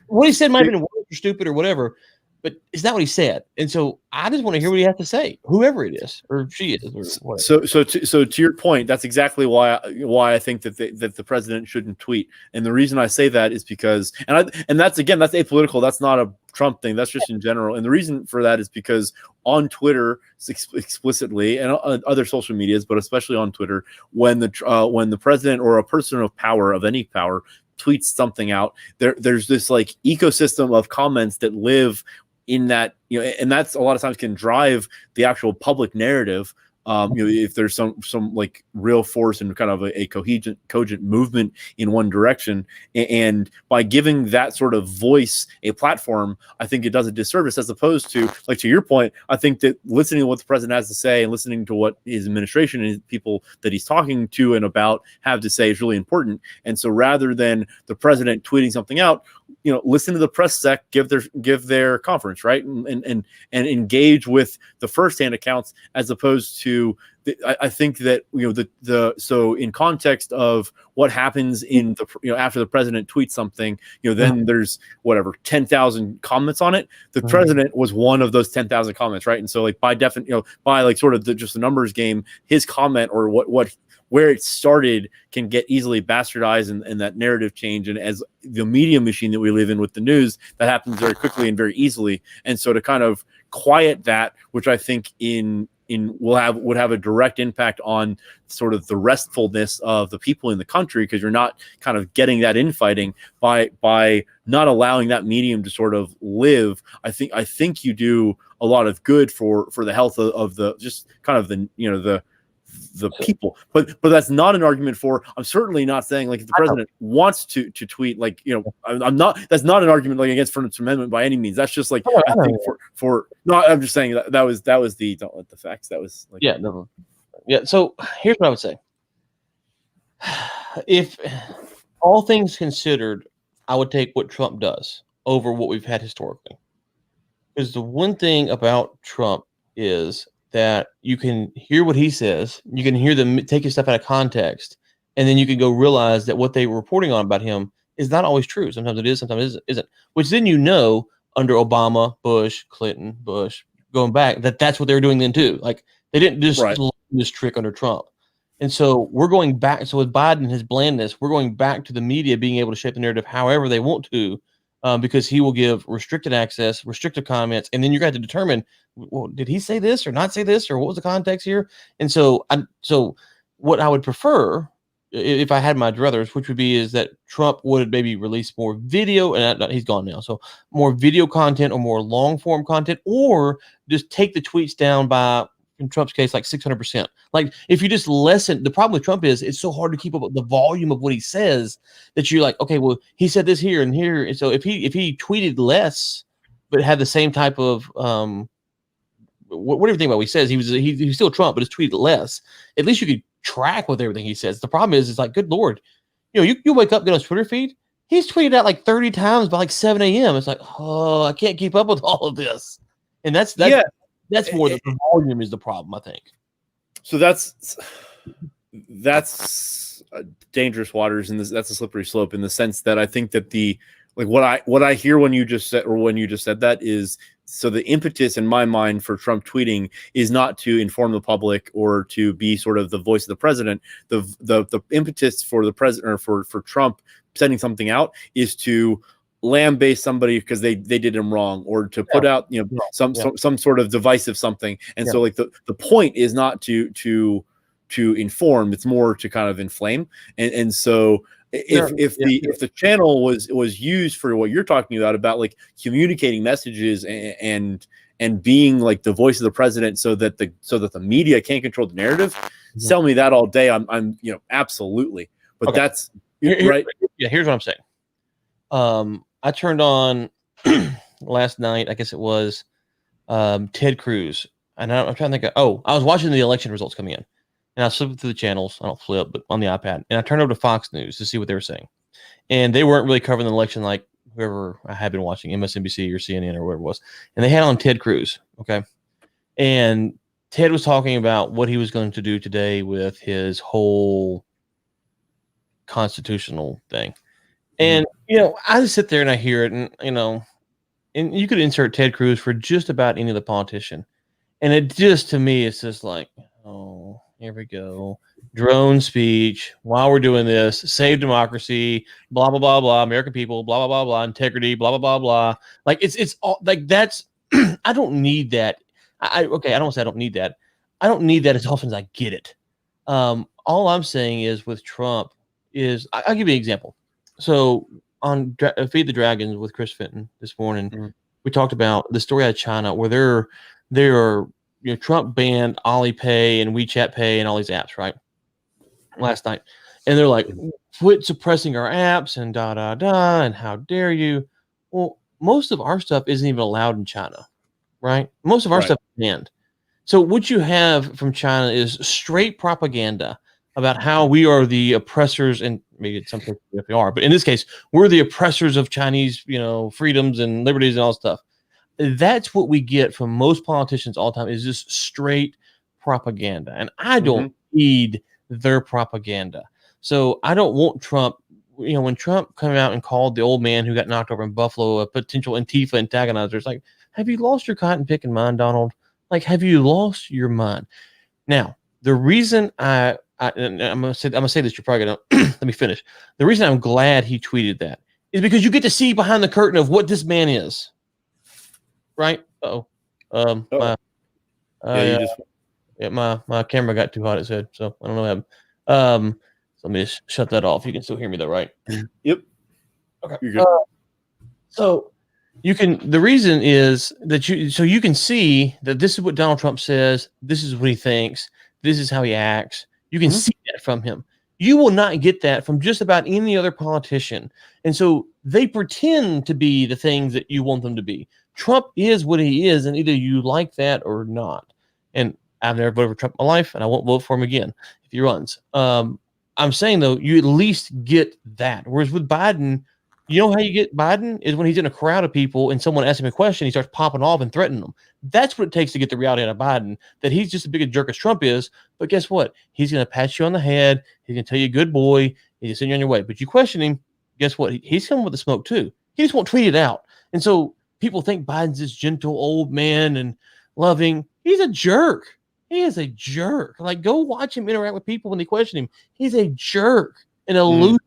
What he said might have been stupid or whatever, but it's not what he said. And so I just want to hear what he has to say, whoever it is, or she is, or whatever. So to your point, that's exactly why I think that the president shouldn't tweet. And the reason I say that is because, and that's apolitical. That's not a Trump thing. That's just in general. And the reason for that is because on Twitter explicitly and other social medias, but especially on Twitter, when the president or a person of power, of any power, tweets something out, there's this like ecosystem of comments that live in that, and that's a lot of times can drive the actual public narrative. If there's some like real force and kind of a cogent movement in one direction, and by giving that sort of voice a platform, I think it does a disservice, as opposed to, like, to your point, I think that listening to what the president has to say and listening to what his administration and people that he's talking to and about have to say is really important. And so rather than the president tweeting something out, listen to the press sec give their conference, right, and engage with the firsthand accounts, as opposed to I think that so in context of what happens in the after the president tweets something, then there's whatever 10,000 comments on it. The president was one of those 10,000 comments, right? And so like by like sort of just the numbers game, his comment or where it started can get easily bastardized and that narrative change. And as the media machine that we live in with the news, that happens very quickly and very easily. And so to kind of quiet that, which I think would have a direct impact on sort of the restfulness of the people in the country, because you're not kind of getting that infighting by not allowing that medium to sort of live. I think you do a lot of good for the health of the just kind of the people, but that's not an argument for. I'm certainly not saying like if the president wants to tweet, like I'm not. That's not an argument like against First Amendment by any means. That's just like I think for no. I'm just saying that was the don't let the facts. That was like yeah. So here's what I would say. If all things considered, I would take what Trump does over what we've had historically, because the one thing about Trump is that you can hear what he says, you can hear them take his stuff out of context, and then you can go realize that what they were reporting on about him is not always true. Sometimes it is, sometimes it isn't. Which then under Obama, Bush, Clinton, going back, that's what they were doing then too. Like they didn't just learn this trick under Trump. And so we're going back. So with Biden and his blandness, we're going back to the media being able to shape the narrative however they want to, because he will give restricted access, restricted comments, and then you're going to determine, well, did he say this or not say this, or what was the context here? And so what I would prefer, if I had my druthers, which would be is that Trump would maybe release more video, and he's gone now, so more video content or more long form content, or just take the tweets down by, in Trump's case, like 600%. Like if you just lessen, the problem with Trump is it's so hard to keep up with the volume of what he says that you're like, okay, well, he said this here and here. And so if he tweeted less, but had the same type of, whatever you think about what he says, he's still Trump, but he's tweeted less. At least you could track with everything he says. The problem is, it's like, good Lord, you wake up, get on his Twitter feed, he's tweeted out like 30 times by like 7 a.m. It's like, oh, I can't keep up with all of this. And that's more the volume is the problem, I think. So that's dangerous waters, and that's a slippery slope in the sense that I think that what I hear when you just said that is, so the impetus in my mind for Trump tweeting is not to inform the public or to be sort of the voice of the president. The impetus for the president, or for Trump sending something out, is to lambaste somebody because they did him wrong, or to put out some sort of divisive something. And so like the point is not to inform, it's more to kind of inflame. And so if the channel was used for what you're talking about like communicating messages and being like the voice of the president, so that the media can't control the narrative, sell me that all day. I'm absolutely. But okay. That's right. Yeah, here's what I'm saying. I turned on last night, I guess it was Ted Cruz, and I'm trying to think. I was watching the election results coming in, and I was flipping through the channels. I don't flip, but on the iPad, and I turned over to Fox News to see what they were saying, and they weren't really covering the election like whoever I had been watching, MSNBC or CNN or whatever it was, and they had on Ted Cruz, okay, and Ted was talking about what he was going to do today with his whole constitutional thing, and I just sit there and I hear it, and and you could insert Ted Cruz for just about any other politician. And it just, to me, it's just like, oh, here we go. Drone speech while we're doing this, save democracy, blah, blah, blah, blah, American people, blah, blah, blah, blah, integrity, blah, blah, blah, blah. Like, it's all, like, that's, I don't need that. I don't say I don't need that. I don't need that as often as I get it. All I'm saying is with Trump is, I'll give you an example. So, on Feed the Dragons with Chris Fenton this morning, we talked about the story out of China where they're Trump banned Alipay and WeChat Pay and all these apps, right? Last night, and they're like, quit suppressing our apps and and how dare you? Well, most of our stuff isn't even allowed in China, right? Most of our stuff is banned. So what you have from China is straight propaganda about how we are the oppressors, and maybe in some cases we are, but in this case, we're the oppressors of Chinese, freedoms and liberties and all stuff. That's what we get from most politicians all the time, is just straight propaganda. And I don't need their propaganda. So I don't want Trump, when Trump came out and called the old man who got knocked over in Buffalo a potential Antifa antagonizer, it's like, have you lost your cotton picking mind, Donald? Like, have you lost your mind? Now, the reason and I'm gonna say this, you're probably gonna let me finish. The reason I'm glad he tweeted that is because you get to see behind the curtain of what this man is, right? My camera got too hot, it said, so I don't know what happened. So let me just shut that off. You can still hear me though, right? Yep. Okay. You're good. So the reason is that you can see that this is what Donald Trump says, this is what he thinks, this is how he acts. You can see that from him. You will not get that from just about any other politician. And so they pretend to be the things that you want them to be. Trump is what he is, and either you like that or not. And I've never voted for Trump in my life, and I won't vote for him again if he runs. I'm saying, though, you at least get that. Whereas with Biden, you know how you get Biden is when he's in a crowd of people and someone asks him a question, he starts popping off and threatening them. That's what it takes to get the reality out of Biden, that he's just as big a jerk as Trump is. But guess what? He's going to pat you on the head. He's going to tell you, good boy. He's going to send you on your way. But you question him, guess what? He's coming with the smoke, too. He just won't tweet it out. And so people think Biden's this gentle old man and loving. He's a jerk. He is a jerk. Like, go watch him interact with people when they question him. He's a jerk and a loser.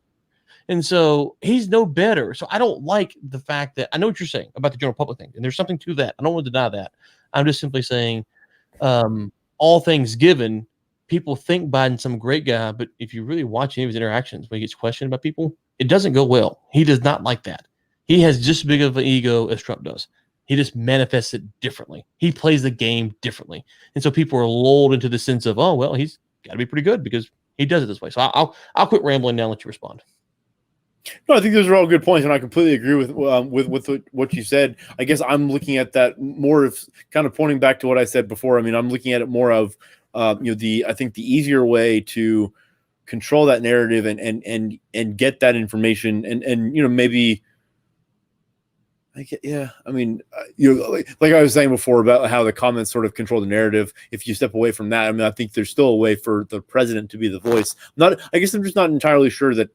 And so he's no better. So I don't like the fact that, I know what you're saying about the general public thing, and there's something to that. I don't want to deny that. I'm just simply saying, all things given, people think Biden's some great guy, but if you really watch any of his interactions when he gets questioned by people, it doesn't go well. He does not like that. He has just as big of an ego as Trump does. He just manifests it differently. He plays the game differently. And so people are lulled into the sense of, oh, well, he's got to be pretty good because he does it this way. So I'll quit rambling now and let you respond. No, I think those are all good points, and I completely agree with what you said. I guess I'm looking at that more of kind of pointing back to what I said before. I mean, I'm looking at it more of I think the easier way to control that narrative and get that information and maybe. I mean, like I was saying before about how the comments sort of control the narrative. If you step away from that, I mean, I think there's still a way for the president to be the voice. I guess I'm just not entirely sure that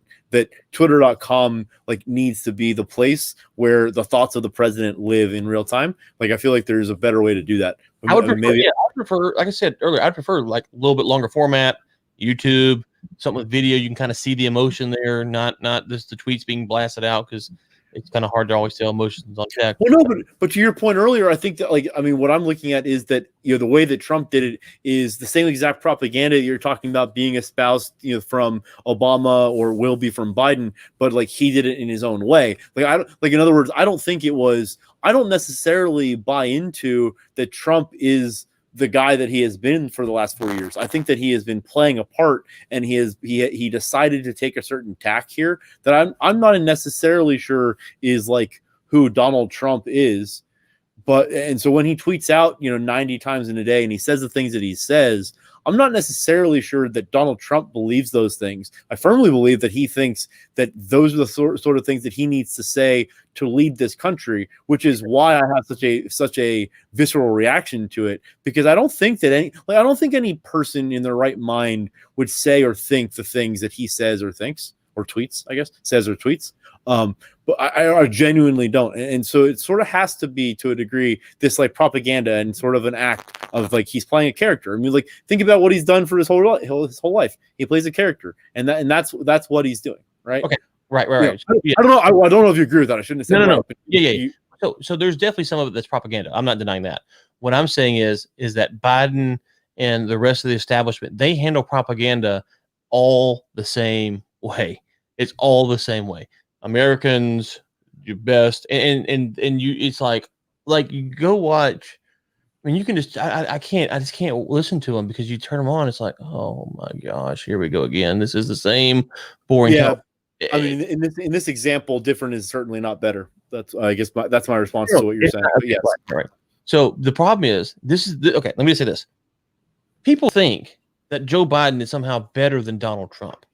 Twitter.com needs to be the place where the thoughts of the president live in real time. Like, I feel like there's a better way to do that. I would prefer, like I said earlier, I'd prefer like a little bit longer format, YouTube, something with video. You can kind of see the emotion there, not just the tweets being blasted out, because it's kind of hard to always tell emotions on text. Well, no, but to your point earlier, I think that what I'm looking at is that the way that Trump did it is the same exact propaganda you're talking about being espoused from Obama or will be from Biden, but like he did it in his own way. In other words, I don't necessarily buy into that Trump is the guy that he has been for the last 4 years. I think that he has been playing a part, and he decided to take a certain tack here that I'm not necessarily sure is like who Donald Trump is. And so when he tweets out 90 times in a day and he says the things that he says, I'm not necessarily sure that Donald Trump believes those things. I firmly believe that he thinks that those are the sort of things that he needs to say to lead this country, which is why I have such a visceral reaction to it, because I don't think that any person in their right mind would say or think the things that he says or thinks or tweets, I guess, says or tweets. But I genuinely don't. And so it sort of has to be, to a degree, this like propaganda and sort of an act of like he's playing a character. I mean, like, think about what he's done for his whole life. He plays a character, and that's what he's doing, right? Okay, right. Yeah. I don't know. I don't know if you agree with that. I shouldn't have said no. Yeah. So there's definitely some of it that's propaganda. I'm not denying that. What I'm saying is that Biden and the rest of the establishment, they handle propaganda all the same way. It's all the same way. Americans, your best, and you. It's like you go watch. I mean, you can just. I just can't listen to them because you turn them on. It's like, oh my gosh, here we go again. This is the same boring. Yeah. I mean, in this example, different is certainly not better. That's that's my response to what you're saying. But yes, right. So the problem is, okay. Let me just say this: people think that Joe Biden is somehow better than Donald Trump.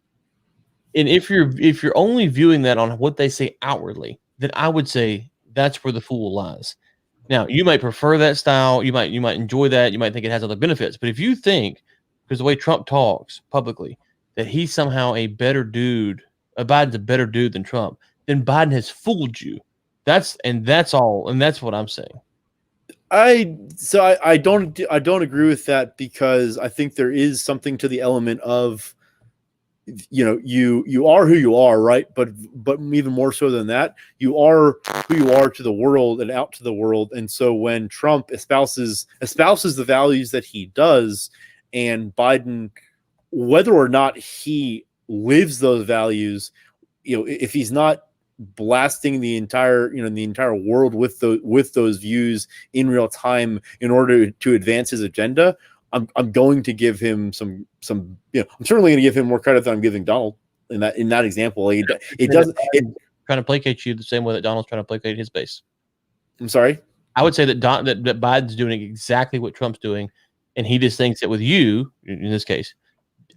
And if you're only viewing that on what they say outwardly, then I would say that's where the fool lies. Now, you might prefer that style, you might enjoy that, you might think it has other benefits, but if you think, because the way Trump talks publicly, that he's somehow a better dude, Biden's a better dude than Trump, then Biden has fooled you. That's all, and that's what I'm saying. I don't agree with that, because I think there is something to the element of you are who you are, right? But even more so than that, you are who you are to the world and out to the world. And so when Trump espouses the values that he does, and Biden, whether or not he lives those values, if he's not blasting the entire world with those views in real time in order to advance his agenda, I'm going to give him some I'm certainly going to give him more credit than I'm giving Donald in that example. Like it doesn't trying to placate you the same way that Donald's trying to placate his base. I'm sorry. I would say that that Biden's doing exactly what Trump's doing, and he just thinks that with you, in this case,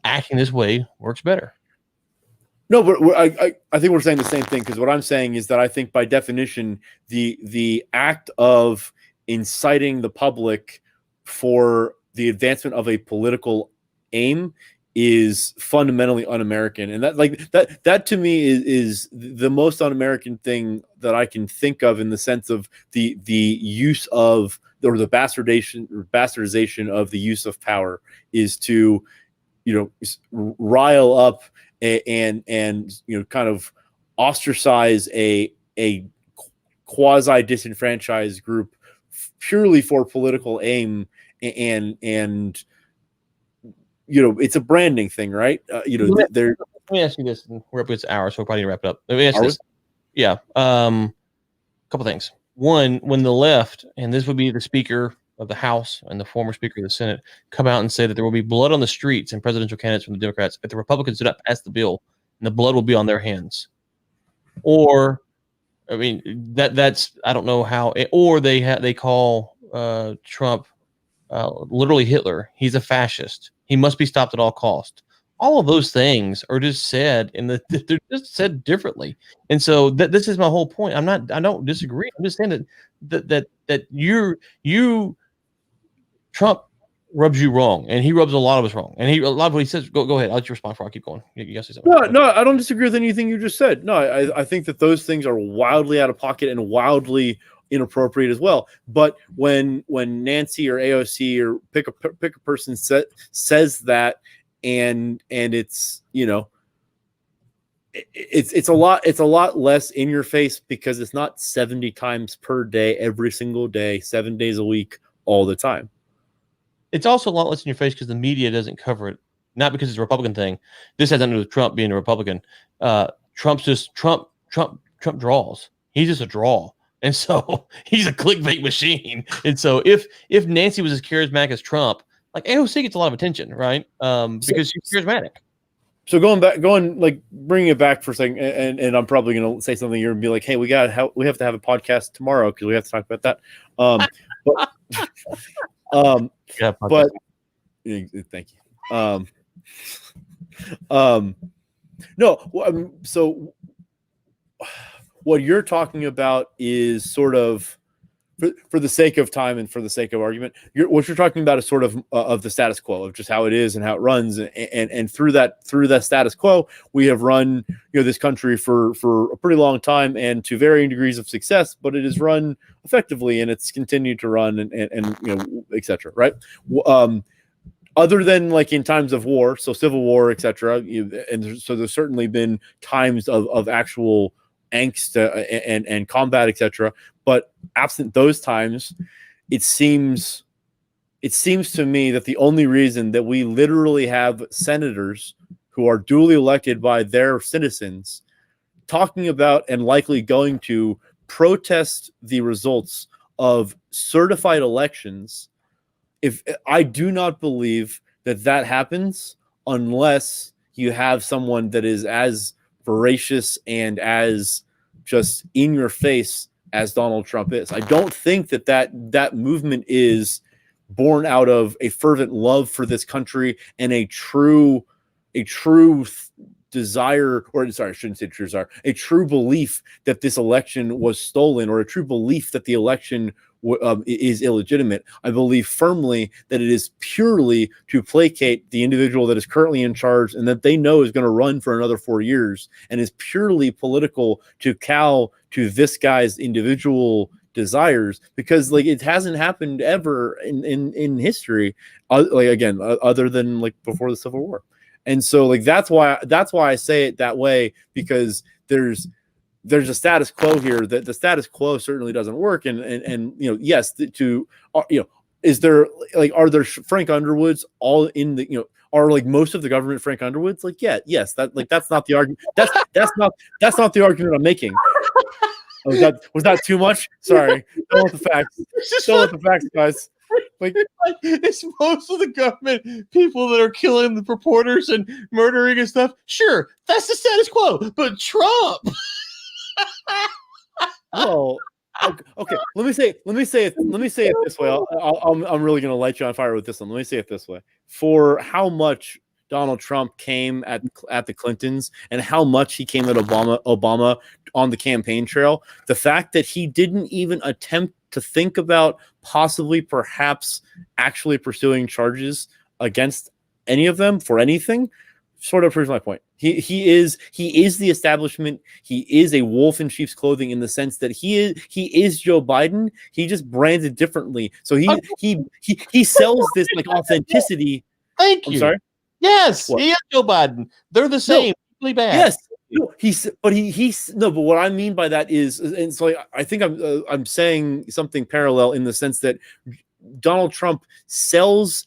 acting this way works better. No, but I think we're saying the same thing, because what I'm saying is that I think by definition the act of inciting the public for the advancement of a political aim is fundamentally un-American, and that to me is the most un-American thing that I can think of, in the sense of the use of, or the bastardization of the use of power, is to rile up and kind of ostracize a quasi disenfranchised group purely for political aim. And it's a branding thing, right? Let me ask you this. We're up against an hour, so we'll probably wrap it up. Let me ask you this. Yeah. Couple things. One, when the left, and this would be the Speaker of the House and the former Speaker of the Senate, come out and say that there will be blood on the streets and presidential candidates from the Democrats if the Republicans do not pass the bill, and the blood will be on their hands. Or, I mean, that's I don't know how. Or they call Trump literally Hitler. He's a fascist. He must be stopped at all costs. All of those things are just said they're just said differently. And so this is my whole point. I don't disagree. I'm just saying that you Trump rubs you wrong, and he rubs a lot of us wrong. And a lot of what he says. Go ahead. I'll let you respond before I keep going. You guys say something. No, I don't disagree with anything you just said. No, I think that those things are wildly out of pocket and wildly inappropriate as well. But when Nancy or AOC or pick a person says that, and it's it's a lot less in your face because it's not 70 times per day, every single day, 7 days a week, all the time. It's also a lot less in your face because the media doesn't cover it. Not because it's a Republican thing. This has nothing to do with Trump being a Republican. Trump draws. He's just a draw. And so he's a clickbait machine. And so if Nancy was as charismatic as Trump, like AOC gets a lot of attention, right? Because she's charismatic. So bringing it back for a second, and I'm probably going to say something here and be like, hey, we have to have a podcast tomorrow because we have to talk about that. But thank you. No, so what you're talking about is sort of for the sake of time and for the sake of argument, what you're talking about is sort of the status quo of just how it is and how it runs, and through that status quo, we have run this country for a pretty long time and to varying degrees of success, but it is run effectively and it's continued to run and etc. Right. Other than like in times of war, so civil war, etc. And so there's certainly been times of actual angst and combat, etc. But absent those times, it seems to me that the only reason that we literally have senators who are duly elected by their citizens talking about and likely going to protest the results of certified elections, if I do not believe that happens unless you have someone that is as voracious and as just in your face as Donald Trump is. I don't think that movement is born out of a fervent love for this country and a true desire, or sorry, I shouldn't say true desire, a true belief that this election was stolen, or a true belief that the election is illegitimate. I believe firmly that it is purely to placate the individual that is currently in charge and that they know is going to run for another 4 years, and is purely political to cow to this guy's individual desires, because like it hasn't happened ever in history, other than like before the Civil War. And so like that's why I say it that way, because there's a status quo here that the status quo certainly doesn't work. And yes, is there are there Frank Underwoods all in the, are like most of the government Frank Underwoods? Like, yes, that's not the argument. That's not the argument I'm making. Was that too much? Sorry. Don't want the facts. Don't want the facts, guys. Like it's most of the government people that are killing the reporters and murdering and stuff. Sure, that's the status quo. But Trump. Well, okay. Let me say it this way. I'm really going to light you on fire with this one. Let me say it this way: for how much Donald Trump came at the Clintons and how much he came at Obama on the campaign trail, the fact that he didn't even attempt to think about perhaps actually pursuing charges against any of them for anything sort of proves my point. He is the establishment. He is a wolf in sheep's clothing in the sense that he is Joe Biden. He just branded differently. So he sells this like authenticity. Thank you. I'm sorry. Yes, what? He is Joe Biden. They're the same. Really bad. Yes. But what I mean by that is, and so I think I'm saying something parallel in the sense that Donald Trump sells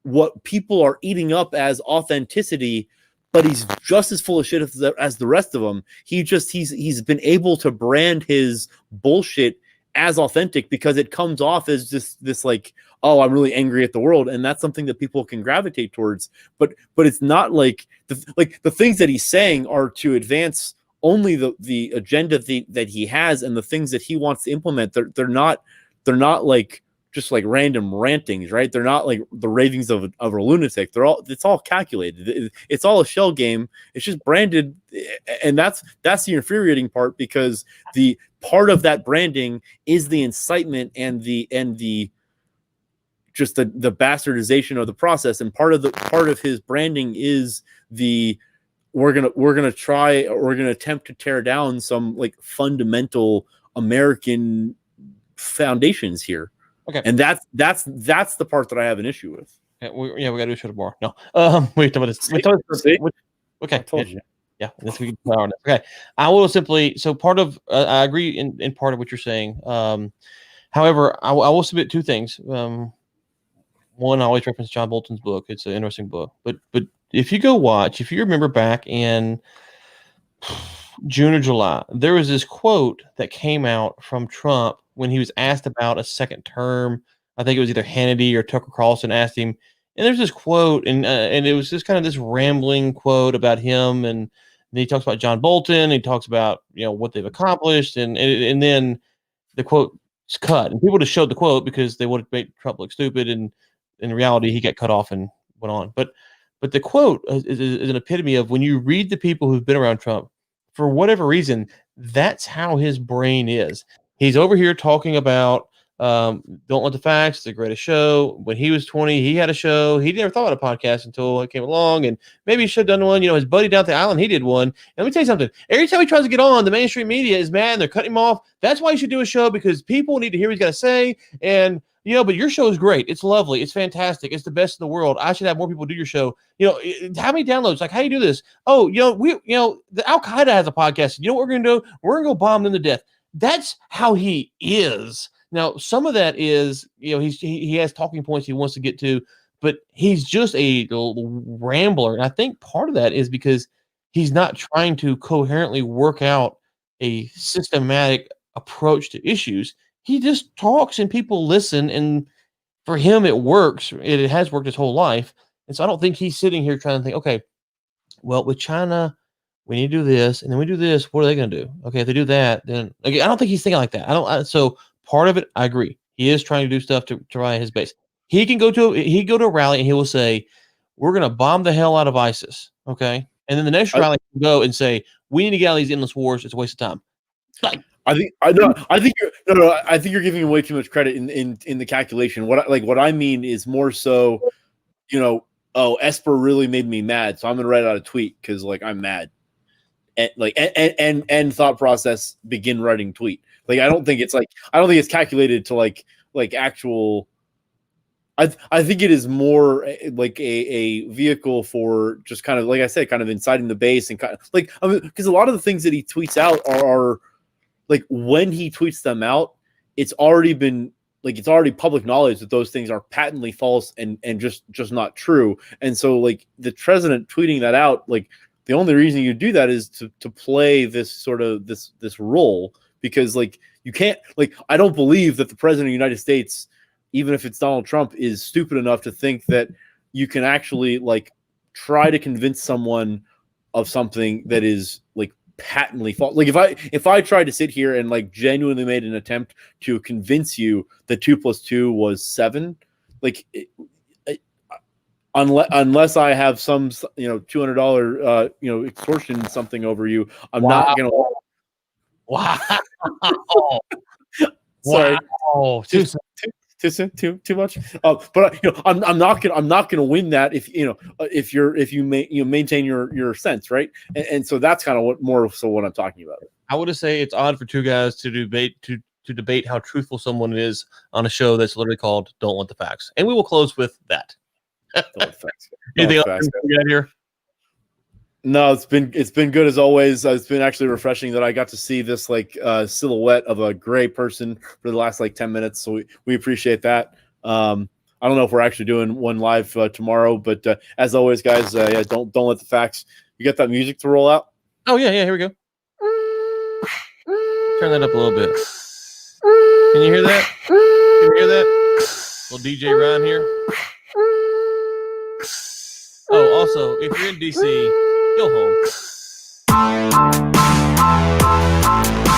what people are eating up as authenticity, but he's just as full of shit as the rest of them. He's been able to brand his bullshit as authentic because it comes off as just this like, oh, I'm really angry at the world, and that's something that people can gravitate towards. But it's not like the things that he's saying are to advance only the agenda that he has and the things that he wants to implement. They're not like just like random rantings, right? They're not like the ravings of a lunatic. It's all calculated. It's all a shell game. It's just branded, and that's the infuriating part, because the part of that branding is the incitement and the just the bastardization of the process, and part of his branding is we're gonna attempt to tear down some like fundamental American foundations here. Okay, and that's the part that I have an issue with. We got to do a show tomorrow. No, wait, about this. Okay, I told you. Yeah, that's we can. Okay, I will simply. So part of I agree in part of what you're saying. However, I will submit two things. One, I always reference John Bolton's book. It's an interesting book. But if you remember back in June or July, there was this quote that came out from Trump when he was asked about a second term. I think it was either Hannity or Tucker Carlson asked him, and there's this quote, and it was just kind of this rambling quote about him, and he talks about John Bolton. He talks about what they've accomplished, and then the quote is cut, and people just showed the quote because they wanted to make Trump look stupid, and in reality, he got cut off and went on. But the quote is an epitome of when you read the people who've been around Trump, for whatever reason, that's how his brain is. He's over here talking about Don't Let the Facts, the greatest show. When he was 20, he had a show. He never thought about a podcast until it came along, and maybe he should have done one. His buddy down at the island, he did one. And let me tell you something. Every time he tries to get on, the mainstream media is mad and they're cutting him off. That's why you should do a show, because people need to hear what he's got to say. And but your show is great. It's lovely. It's fantastic. It's the best in the world. I should have more people do your show. How many downloads? Like, how do you do this? Oh, the Al Qaeda has a podcast. You know what we're going to do? We're going to go bomb them to death. That's how he is. Now, some of that is, he has talking points he wants to get to, but he's just a rambler. And I think part of that is because he's not trying to coherently work out a systematic approach to issues. He just talks and people listen, and for him, it works. It has worked his whole life. And so I don't think he's sitting here trying to think, okay, well, with China, we need to do this, and then we do this. What are they going to do? Okay, if they do that, then I don't think he's thinking like that. So part of it, I agree. He is trying to do stuff to rally his base. He can go to a rally and he will say, we're going to bomb the hell out of ISIS. Okay. And then the next rally will go and say, we need to get out of these endless wars. It's a waste of time. Like, I think you're giving him way too much credit in the calculation. What I mean is more so, Esper really made me mad, so I'm gonna write out a tweet because I'm mad. And thought process, begin writing tweet. I don't think it's calculated to actual. I think it is more like a vehicle for just kind of, like I said, kind of inciting the base and because a lot of the things that he tweets out are when he tweets them out, it's already public knowledge that those things are patently false and just not true. And so the president tweeting that out, the only reason you do that is to play this sort of this role, because you can't, I don't believe that the president of the United States, even if it's Donald Trump, is stupid enough to think that you can actually try to convince someone of something that is patently false. If I tried to sit here and genuinely made an attempt to convince you that 2 + 2 was 7, unless I have some $200 extortion something over you, I'm not gonna. Wow. Sorry. Wow. Too much. But I'm not gonna win that if you maintain your sense, right? And so that's kind of what I'm talking about. I would say it's odd for two guys to debate how truthful someone is on a show that's literally called Don't Let the Facts. And we will close with that. Anything else we got here? No, it's been good as always. It's been actually refreshing that I got to see this silhouette of a gray person for the last 10 minutes. So we appreciate that. I don't know if we're actually doing one live tomorrow, but as always, guys, don't let the facts. You got that music to roll out? Oh yeah, here we go. Turn that up a little bit. Can you hear that? Can you hear that? Little DJ Ron here. Oh, also, if you're in DC, go home.